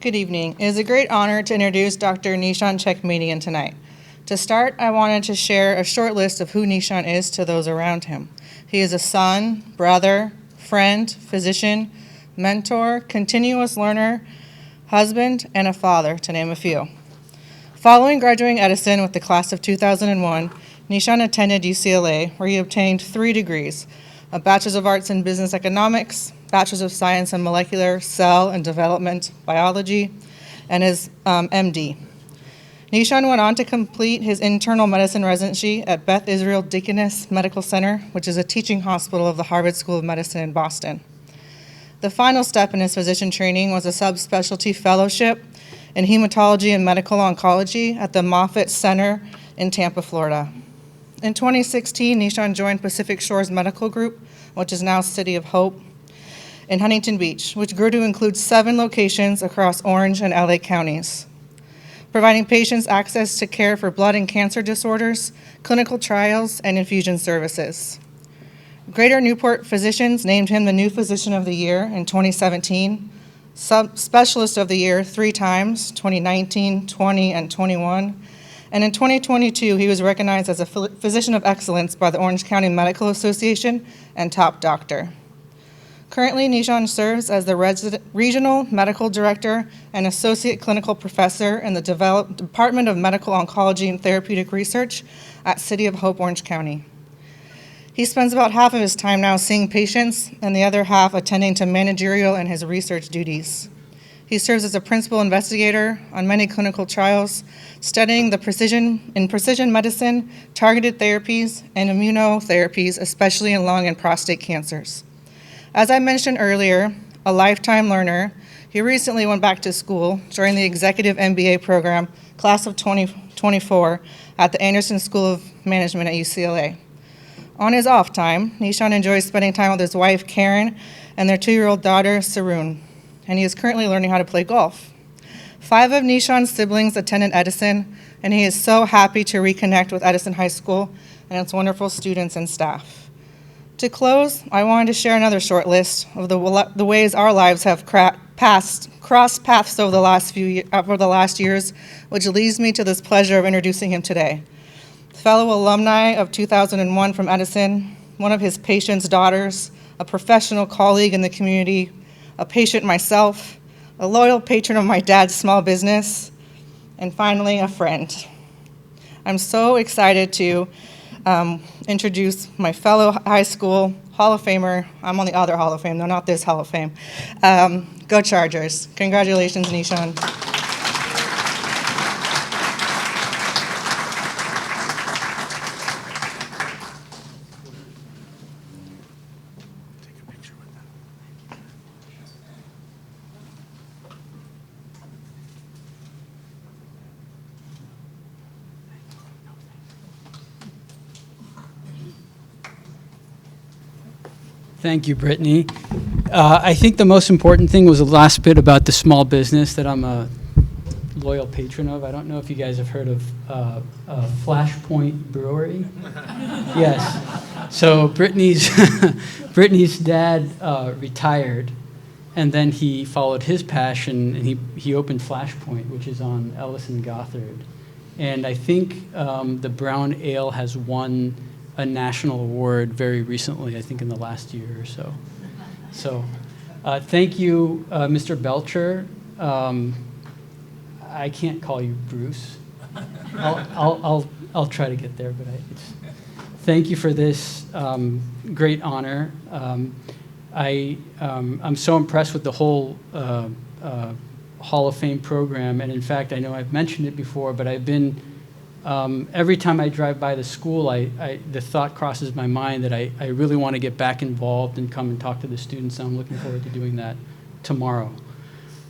Good evening. It is a great honor to introduce Dr. Nishan Checkmedian tonight. To start, I wanted to share a short list of who Nishan is to those around him. He is a son, brother, friend, physician, mentor, continuous learner, husband, and a father, to name a few. Following graduating Edison with the class of 2001, Nishan attended UCLA, where he obtained 3 degrees, a Bachelor's of Arts in Business Economics, Bachelor's of Science in Molecular, Cell, and Development Biology, and his MD. Nishan went on to complete his internal medicine residency at Beth Israel Deaconess Medical Center, which is a teaching hospital of the Harvard School of Medicine in Boston. The final step in his physician training was a subspecialty fellowship in hematology and medical oncology at the Moffitt Center in Tampa, Florida. In 2016, Nishan joined Pacific Shores Medical Group, which is now City of Hope, in Huntington Beach, which grew to include 7 locations across Orange and LA counties, providing patients access to care for blood and cancer disorders, clinical trials, and infusion services. Greater Newport physicians named him the new Physician of the Year in 2017, Specialist of the Year 3 times, 2019, 20, and 21, and in 2022, he was recognized as a Physician of Excellence by the Orange County Medical Association and Top Doctor. Currently, Nishan serves as the Regional Medical Director and Associate Clinical Professor in the Department of Medical Oncology and Therapeutic Research at City of Hope, Orange County. He spends about half of his time now seeing patients and the other half attending to managerial and his research duties. He serves as a principal investigator on many clinical trials, studying the precision medicine, targeted therapies, and immunotherapies, especially in lung and prostate cancers. As I mentioned earlier, a lifetime learner, he recently went back to school during the executive MBA program, class of 2024, at the Anderson School of Management at UCLA. On his off time, Nishan enjoys spending time with his wife, Karen, and their 2-year-old daughter, Sarun, and he is currently learning how to play golf. 5 of Nishan's siblings attended Edison, and he is so happy to reconnect with Edison High School and its wonderful students and staff. To close, I wanted to share another short list of the ways our lives have crossed paths over the last years, which leads me to this pleasure of introducing him today. Fellow alumni of 2001 from Edison, one of his patient's daughters, a professional colleague in the community, a patient myself, a loyal patron of my dad's small business, and finally, a friend. I'm so excited to introduce my fellow high school Hall of Famer. I'm on the other Hall of Fame, no, not this Hall of Fame. Go Chargers. Congratulations, Nishan. Thank you, Brittany. I think the most important thing was the last bit about the small business that I'm a loyal patron of. I don't know if you guys have heard of Flashpoint Brewery. Yes. So Brittany's dad retired, and then he followed his passion, and he opened Flashpoint, which is on Ellis and Gothard. And I think the brown ale has won a national award very recently, I think in the last year or so. So thank you, Mr. Belcher. I can't call you Bruce. I'll try to get there, but thank you for this great honor. I'm so impressed with the whole Hall of Fame program, and in fact, I know I've mentioned it before, but I've been every time I drive by the school, the thought crosses my mind that I really want to get back involved and come and talk to the students. I'm looking forward to doing that tomorrow.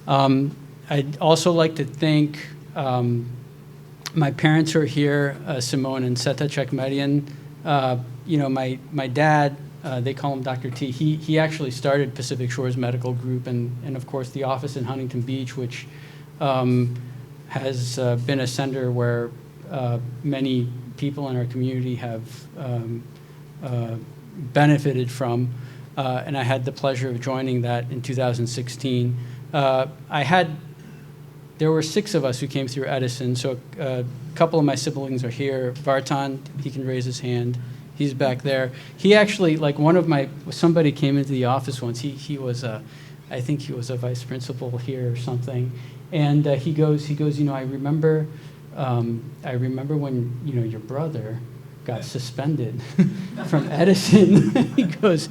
I'd also like to thank my parents who are here, Simone and Seta Chekmedian. My dad, they call him Dr. T. He actually started Pacific Shores Medical Group and of course, the office in Huntington Beach, which has been a center where many people in our community have benefited from, and I had the pleasure of joining that in 2016. There were 6 of us who came through Edison, so a couple of my siblings are here. Vartan, he can raise his hand. He's back there. He actually, somebody came into the office once. He was I think he was a vice principal here or something, and he goes, I remember when your brother got suspended from Edison. he goes,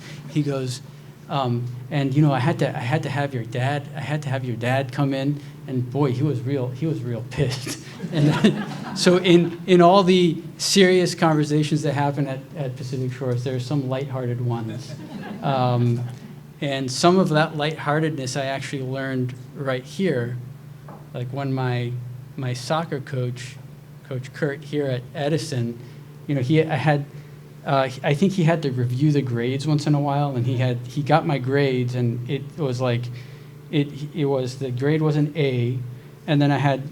and I had to have your dad come in, and boy, he was real pissed. And so in all the serious conversations that happen at Pacific Shores, there are some lighthearted ones. And some of that lightheartedness I actually learned right here, like when my soccer coach, Coach Kurt here at Edison, I think he had to review the grades once in a while, and he got my grades, and it was like, the grade was an A, and then I had,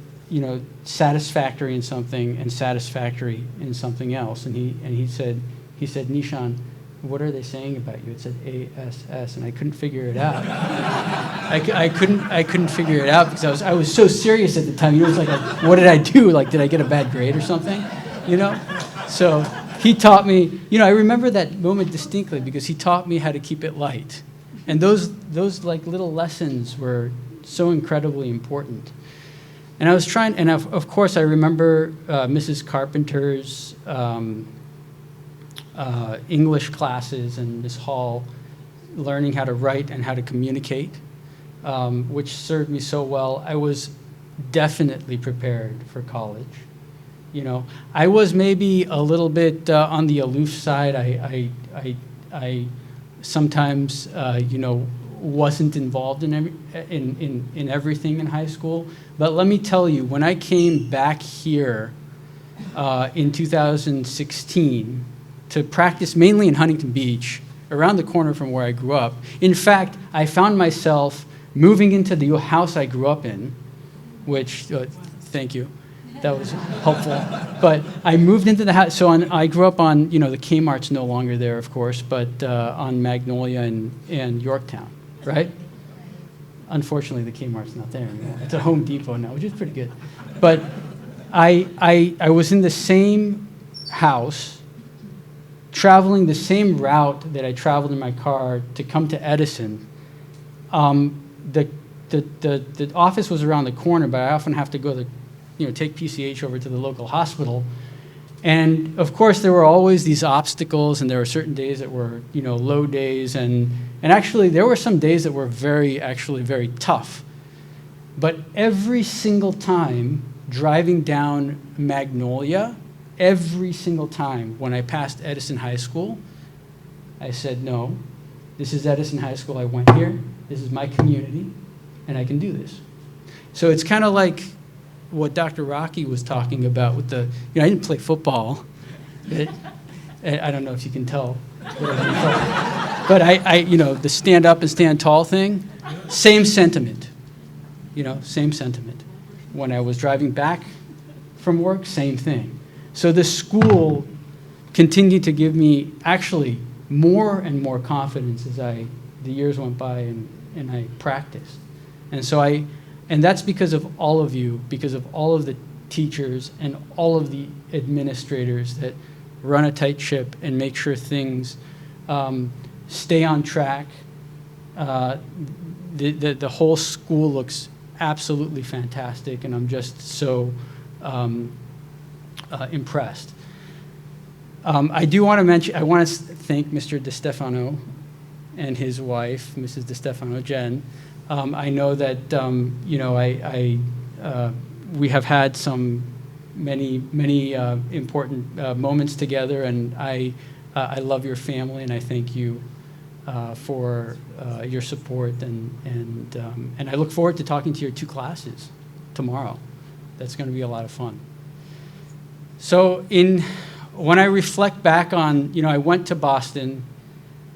satisfactory in something and satisfactory in something else, and he said, Nishan, what are they saying about you? It said ASS, and I couldn't figure it out. I couldn't figure it out because I was so serious at the time. It was like, what did I do? Like, did I get a bad grade or something? So he taught me. I remember that moment distinctly because he taught me how to keep it light, and those like little lessons were so incredibly important. And I was trying, and of course I remember Mrs. Carpenter's English classes and Miss Hall learning how to write and how to communicate. which served me so well. I was definitely prepared for college. You know, I was maybe a little bit on the aloof side. I sometimes, you know, wasn't involved in everything in high school. But let me tell you, when I came back here in 2016 to practice mainly in Huntington Beach, around the corner from where I grew up. In fact, I found myself moving into the house I grew up in, which, thank you, that was helpful. But I moved into the house, so I grew up on, you know, the Kmart's no longer there, of course, but on Magnolia and Yorktown, right? Unfortunately, the Kmart's not there anymore. It's a Home Depot now, which is pretty good. But I was in the same house, traveling the same route that I traveled in my car to come to Edison. The office was around the corner, but I often have to go take PCH over to the local hospital. And of course, there were always these obstacles, and there were certain days that were, you know, low days, and actually there were some days that were very tough. But every single time driving down Magnolia, every single time when I passed Edison High School, I said, no, this is Edison High School. I went here. This is my community, and I can do this. So it's kind of like what Dr. Rocky was talking about with the, you know, I didn't play football. I don't know if you can tell. But I, you know, the stand up and stand tall thing, same sentiment. You know, same sentiment. When I was driving back from work, same thing. So the school continued to give me actually more and more confidence as the years went by and I practiced. And so and that's because of all of you, because of all of the teachers and all of the administrators that run a tight ship and make sure things stay on track. The whole school looks absolutely fantastic, and I'm just so impressed. I do want to mention, I want to thank Mr. DeStefano and his wife, Mrs. DeStefano, Jen. I know that, you know, we have had many important moments together, and I love your family, and I thank you for your support, and I look forward to talking to your two classes tomorrow. That's going to be a lot of fun. So when I reflect back on, you know, I went to Boston.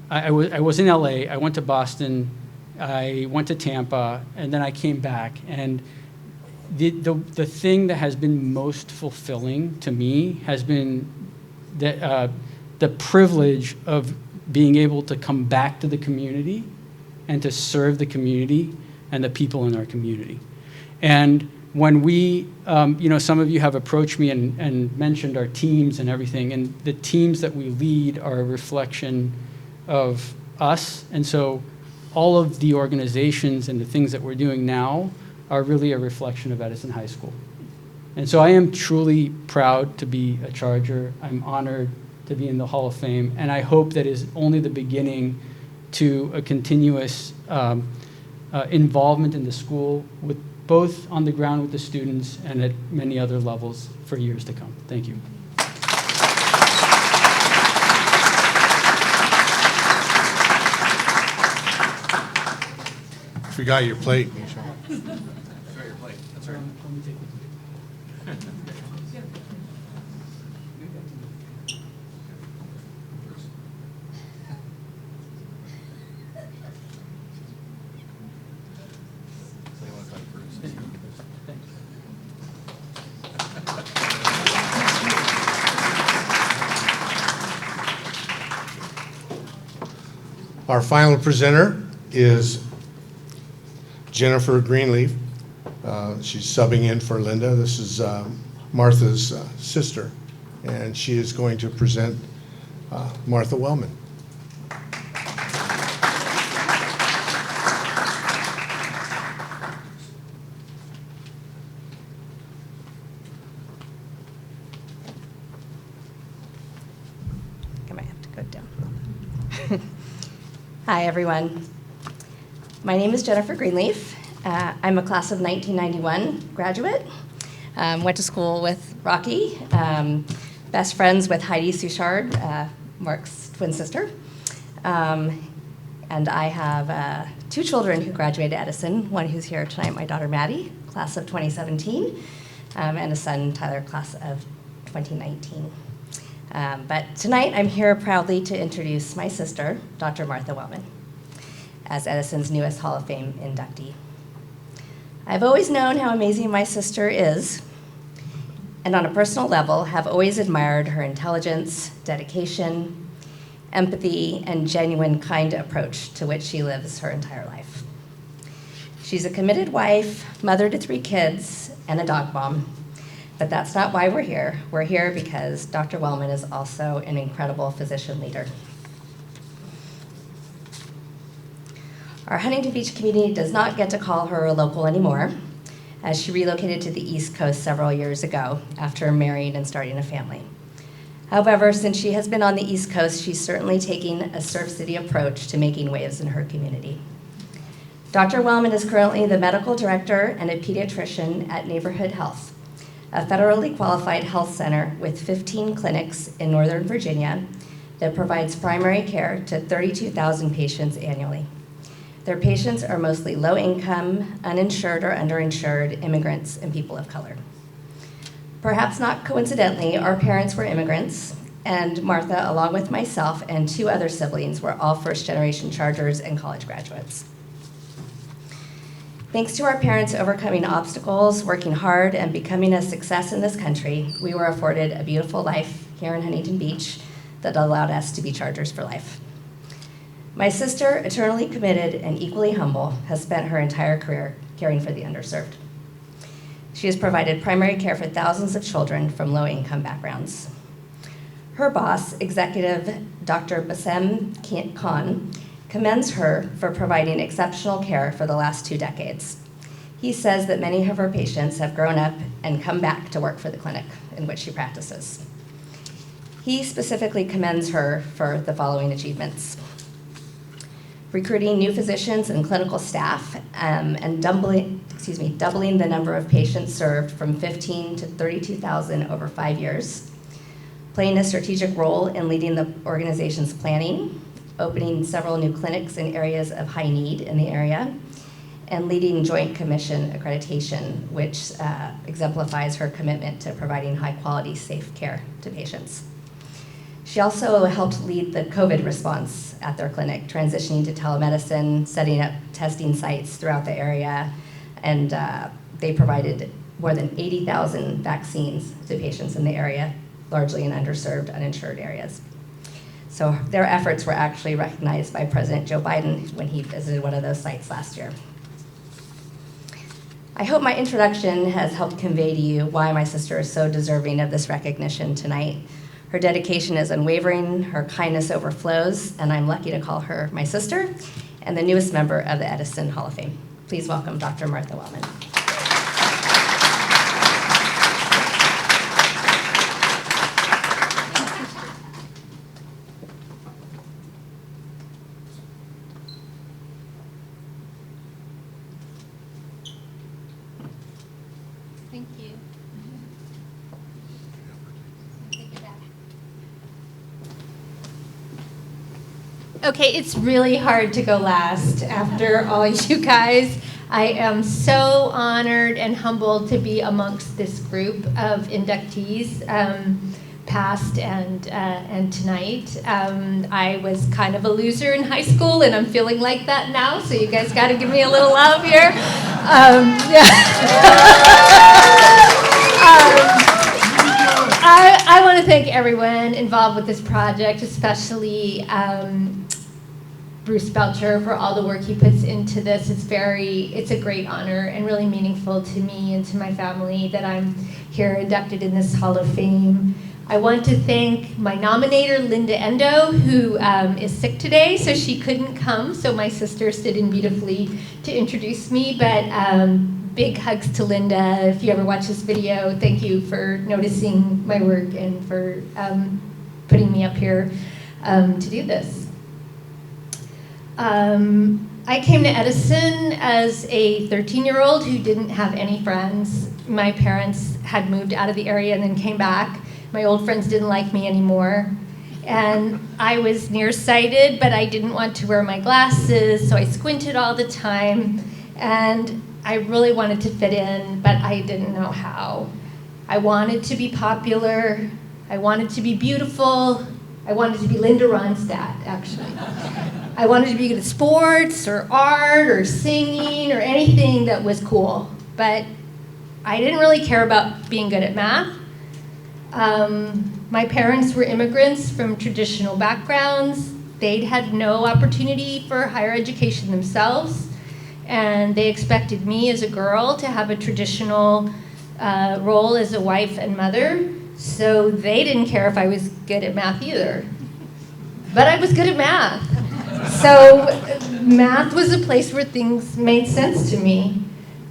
I was in LA. I went to Boston. I went to Tampa, and then I came back. And the thing that has been most fulfilling to me has been the privilege of being able to come back to the community and to serve the community and the people in our community. And when we, you know, some of you have approached me and mentioned our teams and everything, and the teams that we lead are a reflection of us. And so all of the organizations and the things that we're doing now are really a reflection of Edison High School. And so I am truly proud to be a Charger. I'm honored to be in the Hall of Fame, and I hope that is only the beginning to a continuous involvement in the school, with both on the ground with the students and at many other levels for years to come. Thank you. Forgot your plate, Misha. Sorry, your plate. That's right. Our final presenter is Jennifer Greenleaf. She's subbing in for Linda. This is Martha's sister, and she is going to present Martha Wellman. I might have to go down. Hi, everyone. My name is Jennifer Greenleaf. I'm a class of 1991 graduate. Went to school with Rocky, best friends with Heidi Suchard, Mark's twin sister. And I have 2 children who graduated Edison, one who's here tonight, my daughter Maddie, class of 2017, and a son, Tyler, class of 2019. But tonight I'm here proudly to introduce my sister, Dr. Martha Wellman, as Edison's newest Hall of Fame inductee. I've always known how amazing my sister is, and on a personal level have always admired her intelligence, dedication, empathy, and genuine kind approach to which she lives her entire life. She's a committed wife, mother to 3 kids, and a dog mom. But that's not why we're here. We're here because Dr. Wellman is also an incredible physician leader. Our Huntington Beach community does not get to call her a local anymore, as she relocated to the East Coast several years ago after marrying and starting a family. However, since she has been on the East Coast, she's certainly taking a Surf City approach to making waves in her community. Dr. Wellman is currently the medical director and a pediatrician at Neighborhood Health, a federally qualified health center with 15 clinics in Northern Virginia that provides primary care to 32,000 patients annually. Their patients are mostly low-income, uninsured or underinsured immigrants and people of color. Perhaps not coincidentally, our parents were immigrants, and Martha, along with myself and 2 other siblings, were all first-generation Chargers and college graduates. Thanks to our parents overcoming obstacles, working hard, and becoming a success in this country, we were afforded a beautiful life here in Huntington Beach that allowed us to be Chargers for life. My sister, eternally committed and equally humble, has spent her entire career caring for the underserved. She has provided primary care for thousands of children from low-income backgrounds. Her boss, Executive Dr. Bassem Khan, commends her for providing exceptional care for the last 2 decades. He says that many of her patients have grown up and come back to work for the clinic in which she practices. He specifically commends her for the following achievements: recruiting new physicians and clinical staff, and doubling the number of patients served from 15 to 32,000 over 5 years, playing a strategic role in leading the organization's planning, opening several new clinics in areas of high need in the area, and leading Joint Commission accreditation, which exemplifies her commitment to providing high-quality, safe care to patients. She also helped lead the COVID response at their clinic, transitioning to telemedicine, setting up testing sites throughout the area, and they provided more than 80,000 vaccines to patients in the area, largely in underserved, uninsured areas. So their efforts were actually recognized by President Joe Biden when he visited one of those sites last year. I hope my introduction has helped convey to you why my sister is so deserving of this recognition tonight. Her dedication is unwavering, her kindness overflows, and I'm lucky to call her my sister and the newest member of the Edison Hall of Fame. Please welcome Dr. Martha Wellman. Thank you. Okay, it's really hard to go last after all you guys. I am so honored and humbled to be amongst this group of inductees, past and tonight. I was kind of a loser in high school, and I'm feeling like that now, so you guys got to give me a little love here. I want to thank everyone involved with this project, especially Bruce Belcher for all the work he puts into this. It's a great honor and really meaningful to me and to my family that I'm here inducted in this Hall of Fame. I want to thank my nominator, Linda Endo, who is sick today, so she couldn't come, so my sister stood in beautifully to introduce me, but big hugs to Linda. If you ever watch this video, thank you for noticing my work and for putting me up here to do this. I came to Edison as a 13-year-old who didn't have any friends. My parents had moved out of the area and then came back. My old friends didn't like me anymore. And I was nearsighted, but I didn't want to wear my glasses, so I squinted all the time. And I really wanted to fit in, but I didn't know how. I wanted to be popular. I wanted to be beautiful. I wanted to be Linda Ronstadt, actually. I wanted to be good at sports or art or singing or anything that was cool. But I didn't really care about being good at math. My parents were immigrants from traditional backgrounds. They'd had no opportunity for higher education themselves, and they expected me as a girl to have a traditional role as a wife and mother, so they didn't care if I was good at math either. But I was good at math. So math was a place where things made sense to me.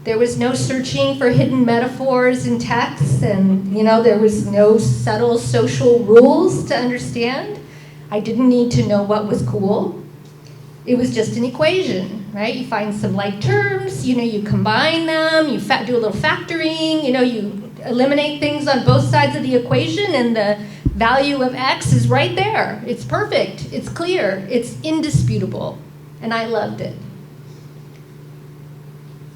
There was no searching for hidden metaphors in texts, and there was no subtle social rules to understand. I didn't need to know what was cool. It was just an equation, right? You find some like terms, you combine them, you do a little factoring, you eliminate things on both sides of the equation, and the value of X is right there. It's perfect, it's clear, it's indisputable, and I loved it.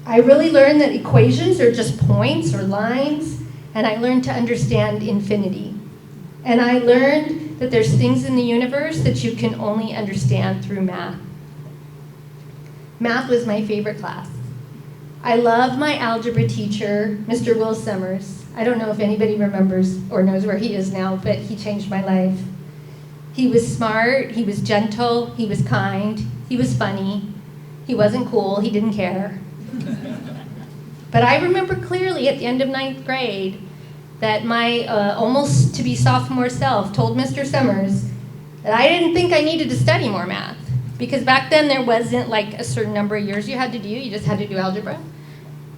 I really learned that equations are just points or lines, and I learned to understand infinity. And I learned that there's things in the universe that you can only understand through math. Math was my favorite class. I love my algebra teacher, Mr. Will Summers. I don't know if anybody remembers or knows where he is now, but he changed my life. He was smart, he was gentle, he was kind, he was funny, he wasn't cool, he didn't care. But I remember clearly at the end of 9th grade that my almost to be sophomore self told Mr. Summers that I didn't think I needed to study more math, because back then there wasn't like a certain number of years you had to do, you just had to do algebra.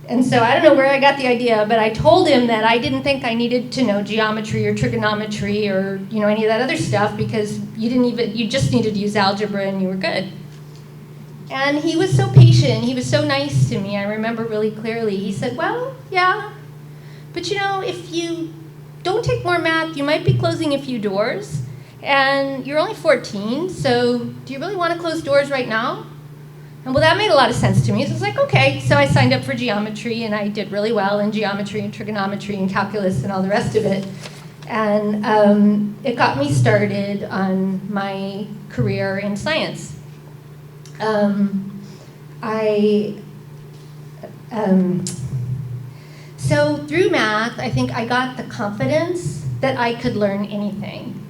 And so I don't know where I got the idea, but I told him that I didn't think I needed to know geometry or trigonometry or any of that other stuff, because you just needed to use algebra and you were good. And he was so patient, he was so nice to me, I remember really clearly. He said, well, yeah, but if you don't take more math, you might be closing a few doors, and you're only 14, so do you really want to close doors right now? And well, that made a lot of sense to me, so I was like, okay. So I signed up for geometry, and I did really well in geometry and trigonometry and calculus and all the rest of it. And it got me started on my career in science. So through math, I think I got the confidence that I could learn anything.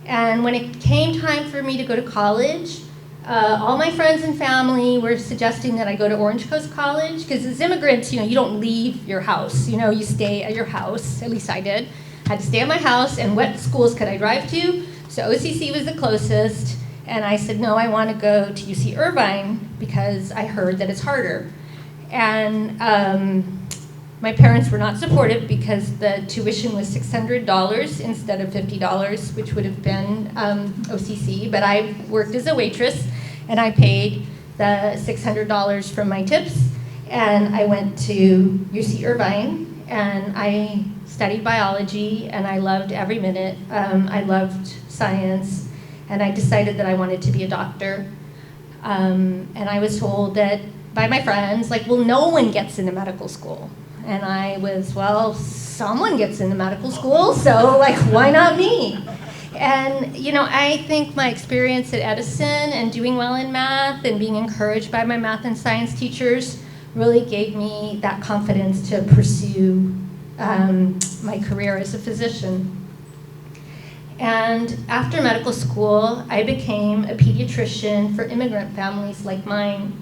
And when it came time for me to go to college, all my friends and family were suggesting that I go to Orange Coast College, because as immigrants, you don't leave your house. You stay at your house, at least I did. I had to stay at my house, and what schools could I drive to? So OCC was the closest. And I said, no, I want to go to UC Irvine because I heard that it's harder. And my parents were not supportive because the tuition was $600 instead of $50, which would have been OCC. But I worked as a waitress, and I paid the $600 from my tips. And I went to UC Irvine, and I studied biology, and I loved every minute. I loved science. And I decided that I wanted to be a doctor. And I was told that by my friends, well, no one gets into medical school. And I was, well, someone gets into medical school, so why not me? And I think my experience at Edison and doing well in math and being encouraged by my math and science teachers really gave me that confidence to pursue my career as a physician. And after medical school, I became a pediatrician for immigrant families like mine.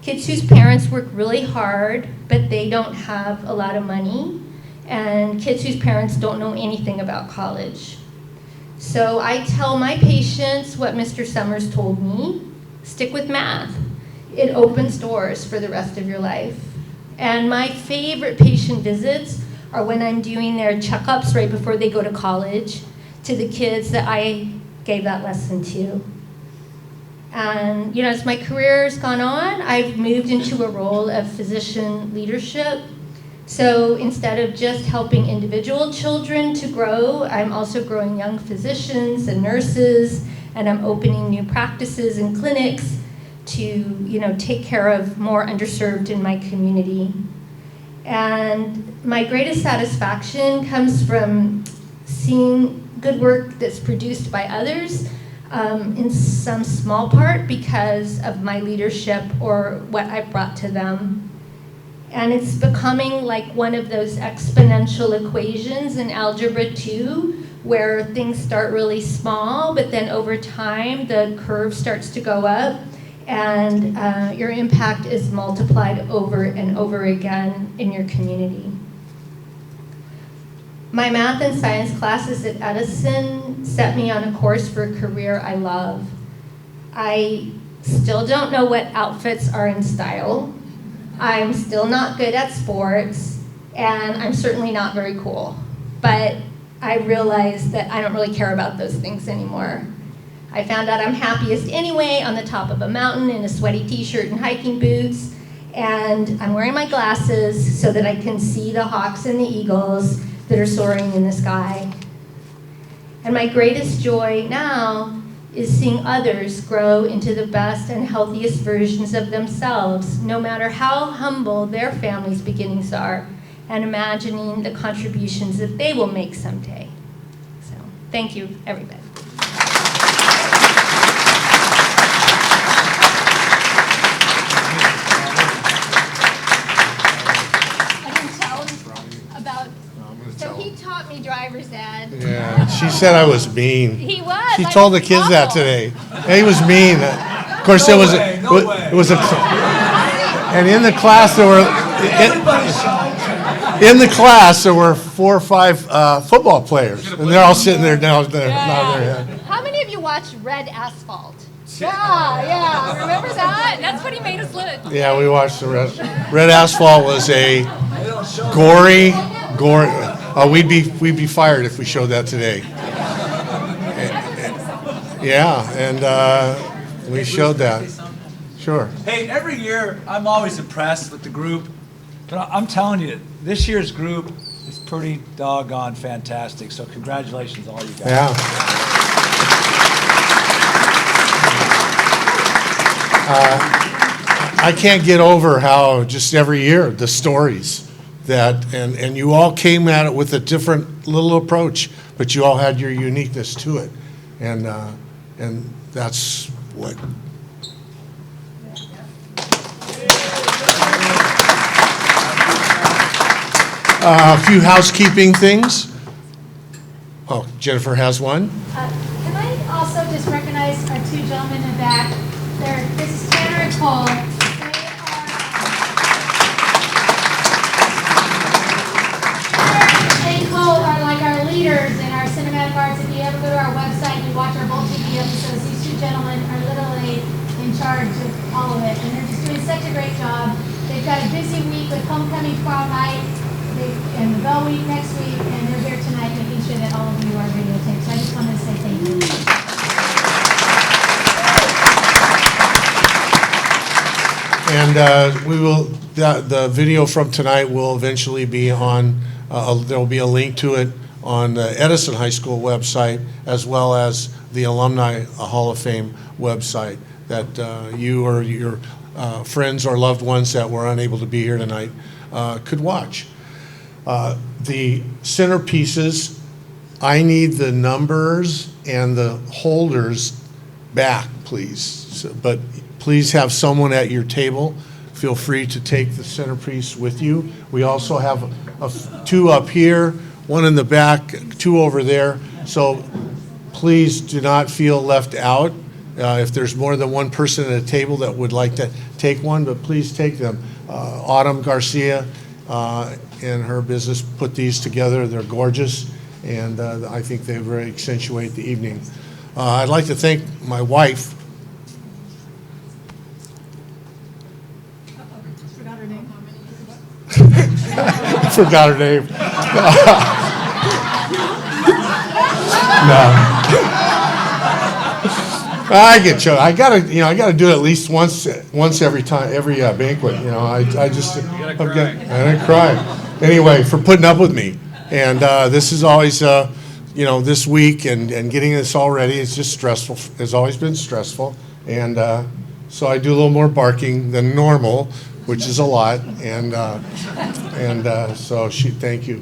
Kids whose parents work really hard, but they don't have a lot of money, and kids whose parents don't know anything about college. So I tell my patients what Mr. Summers told me: stick with math. It opens doors for the rest of your life. And my favorite patient visits are when I'm doing their checkups right before they go to college, to the kids that I gave that lesson to. And, as my career's gone on, I've moved into a role of physician leadership. So instead of just helping individual children to grow, I'm also growing young physicians and nurses, and I'm opening new practices and clinics to, take care of more underserved in my community. And my greatest satisfaction comes from seeing good work that's produced by others, in some small part because of my leadership or what I brought to them. And it's becoming like one of those exponential equations in Algebra 2, where things start really small, but then over time the curve starts to go up, and your impact is multiplied over and over again in your community. My math and science classes at Edison set me on a course for a career I love. I still don't know what outfits are in style. I'm still not good at sports, and I'm certainly not very cool. But I realized that I don't really care about those things anymore. I found out I'm happiest anyway on the top of a mountain in a sweaty t-shirt and hiking boots, and I'm wearing my glasses so that I can see the hawks and the eagles that are soaring in the sky. And my greatest joy now is seeing others grow into the best and healthiest versions of themselves, no matter how humble their family's beginnings are, and imagining the contributions that they will make someday. So, thank you, everybody. I can tell about, so he taught me driver's ed. Yeah, she said I was mean. He was. She I told the was kids that awful. today. He was mean. Of course, it was and in the class there were in the class there were 4 or 5 football players, and they're all sitting there now. Nodding their head. How many of you watched Red Asphalt? Yeah. Remember that? That's what he made us look. Yeah, we watched the rest. Red Asphalt was a gory. We'd be fired if we showed that today. Yeah, and we showed that. Sure. Hey, every year I'm always impressed with the group. But I'm telling you, this year's group is pretty doggone fantastic. So congratulations, all you guys. Yeah. I can't get over how just every year the stories that and you all came at it with a different little approach, but you all had your uniqueness to it, and that's what. A few housekeeping things. Oh, Jennifer has one. Can I also just recognize our 2 gentlemen in the back? This is Tanner and Cole. Tanner and Cole are like our leaders in our cinematic arts. If you ever go to our website and you watch our whole TV episodes, these 2 gentlemen are literally in charge of all of it. And they're just doing such a great job. They've got a busy week with homecoming prom night and the Bell Week next week, and they're here tonight making sure that all of you are videotaped. So I just wanted to say thank you. And we will, the video from tonight will eventually be on, there will be a link to it on the Edison High School website, as well as the Alumni Hall of Fame website, that you or your friends or loved ones that were unable to be here tonight could watch. The centerpieces, I need the numbers and the holders back, please. But please have someone at your table. Feel free to take the centerpiece with you. We also have 2 up here, 1 in the back, 2 over there. So please do not feel left out. If there's more than 1 person at a table that would like to take one, but please take them. Autumn Garcia and her business put these together. They're gorgeous, and I think they very accentuate the evening. I'd like to thank my wife. Forgot her name. Forgot her name. No. I get choked. I gotta do it at least once every banquet. I gotta cry. Anyway, for putting up with me. And this is always, this week and getting this all ready, it's just stressful. It's always been stressful. And so I do a little more barking than normal, which is a lot. And so thank you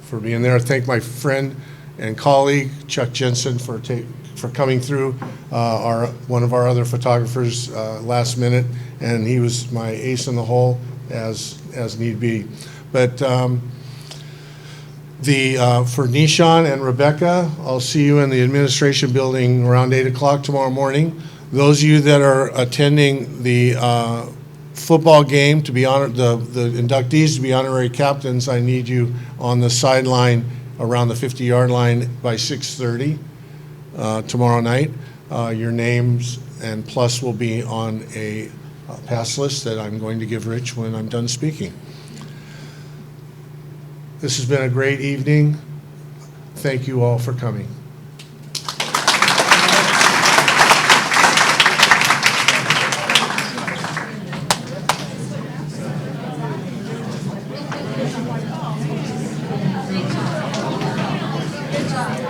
for being there. Thank my friend and colleague, Chuck Jensen, for coming through, one of our other photographers last minute. And he was my ace in the hole as need be. But for Nishan and Rebecca, I'll see you in the administration building around 8 o'clock tomorrow morning. Those of you that are attending the football game to be honored, the inductees to be honorary captains, I need you on the sideline around the 50-yard line by 6:30 tomorrow night. Your names and plus will be on a pass list that I'm going to give Rich when I'm done speaking. This has been a great evening. Thank you all for coming. Good job.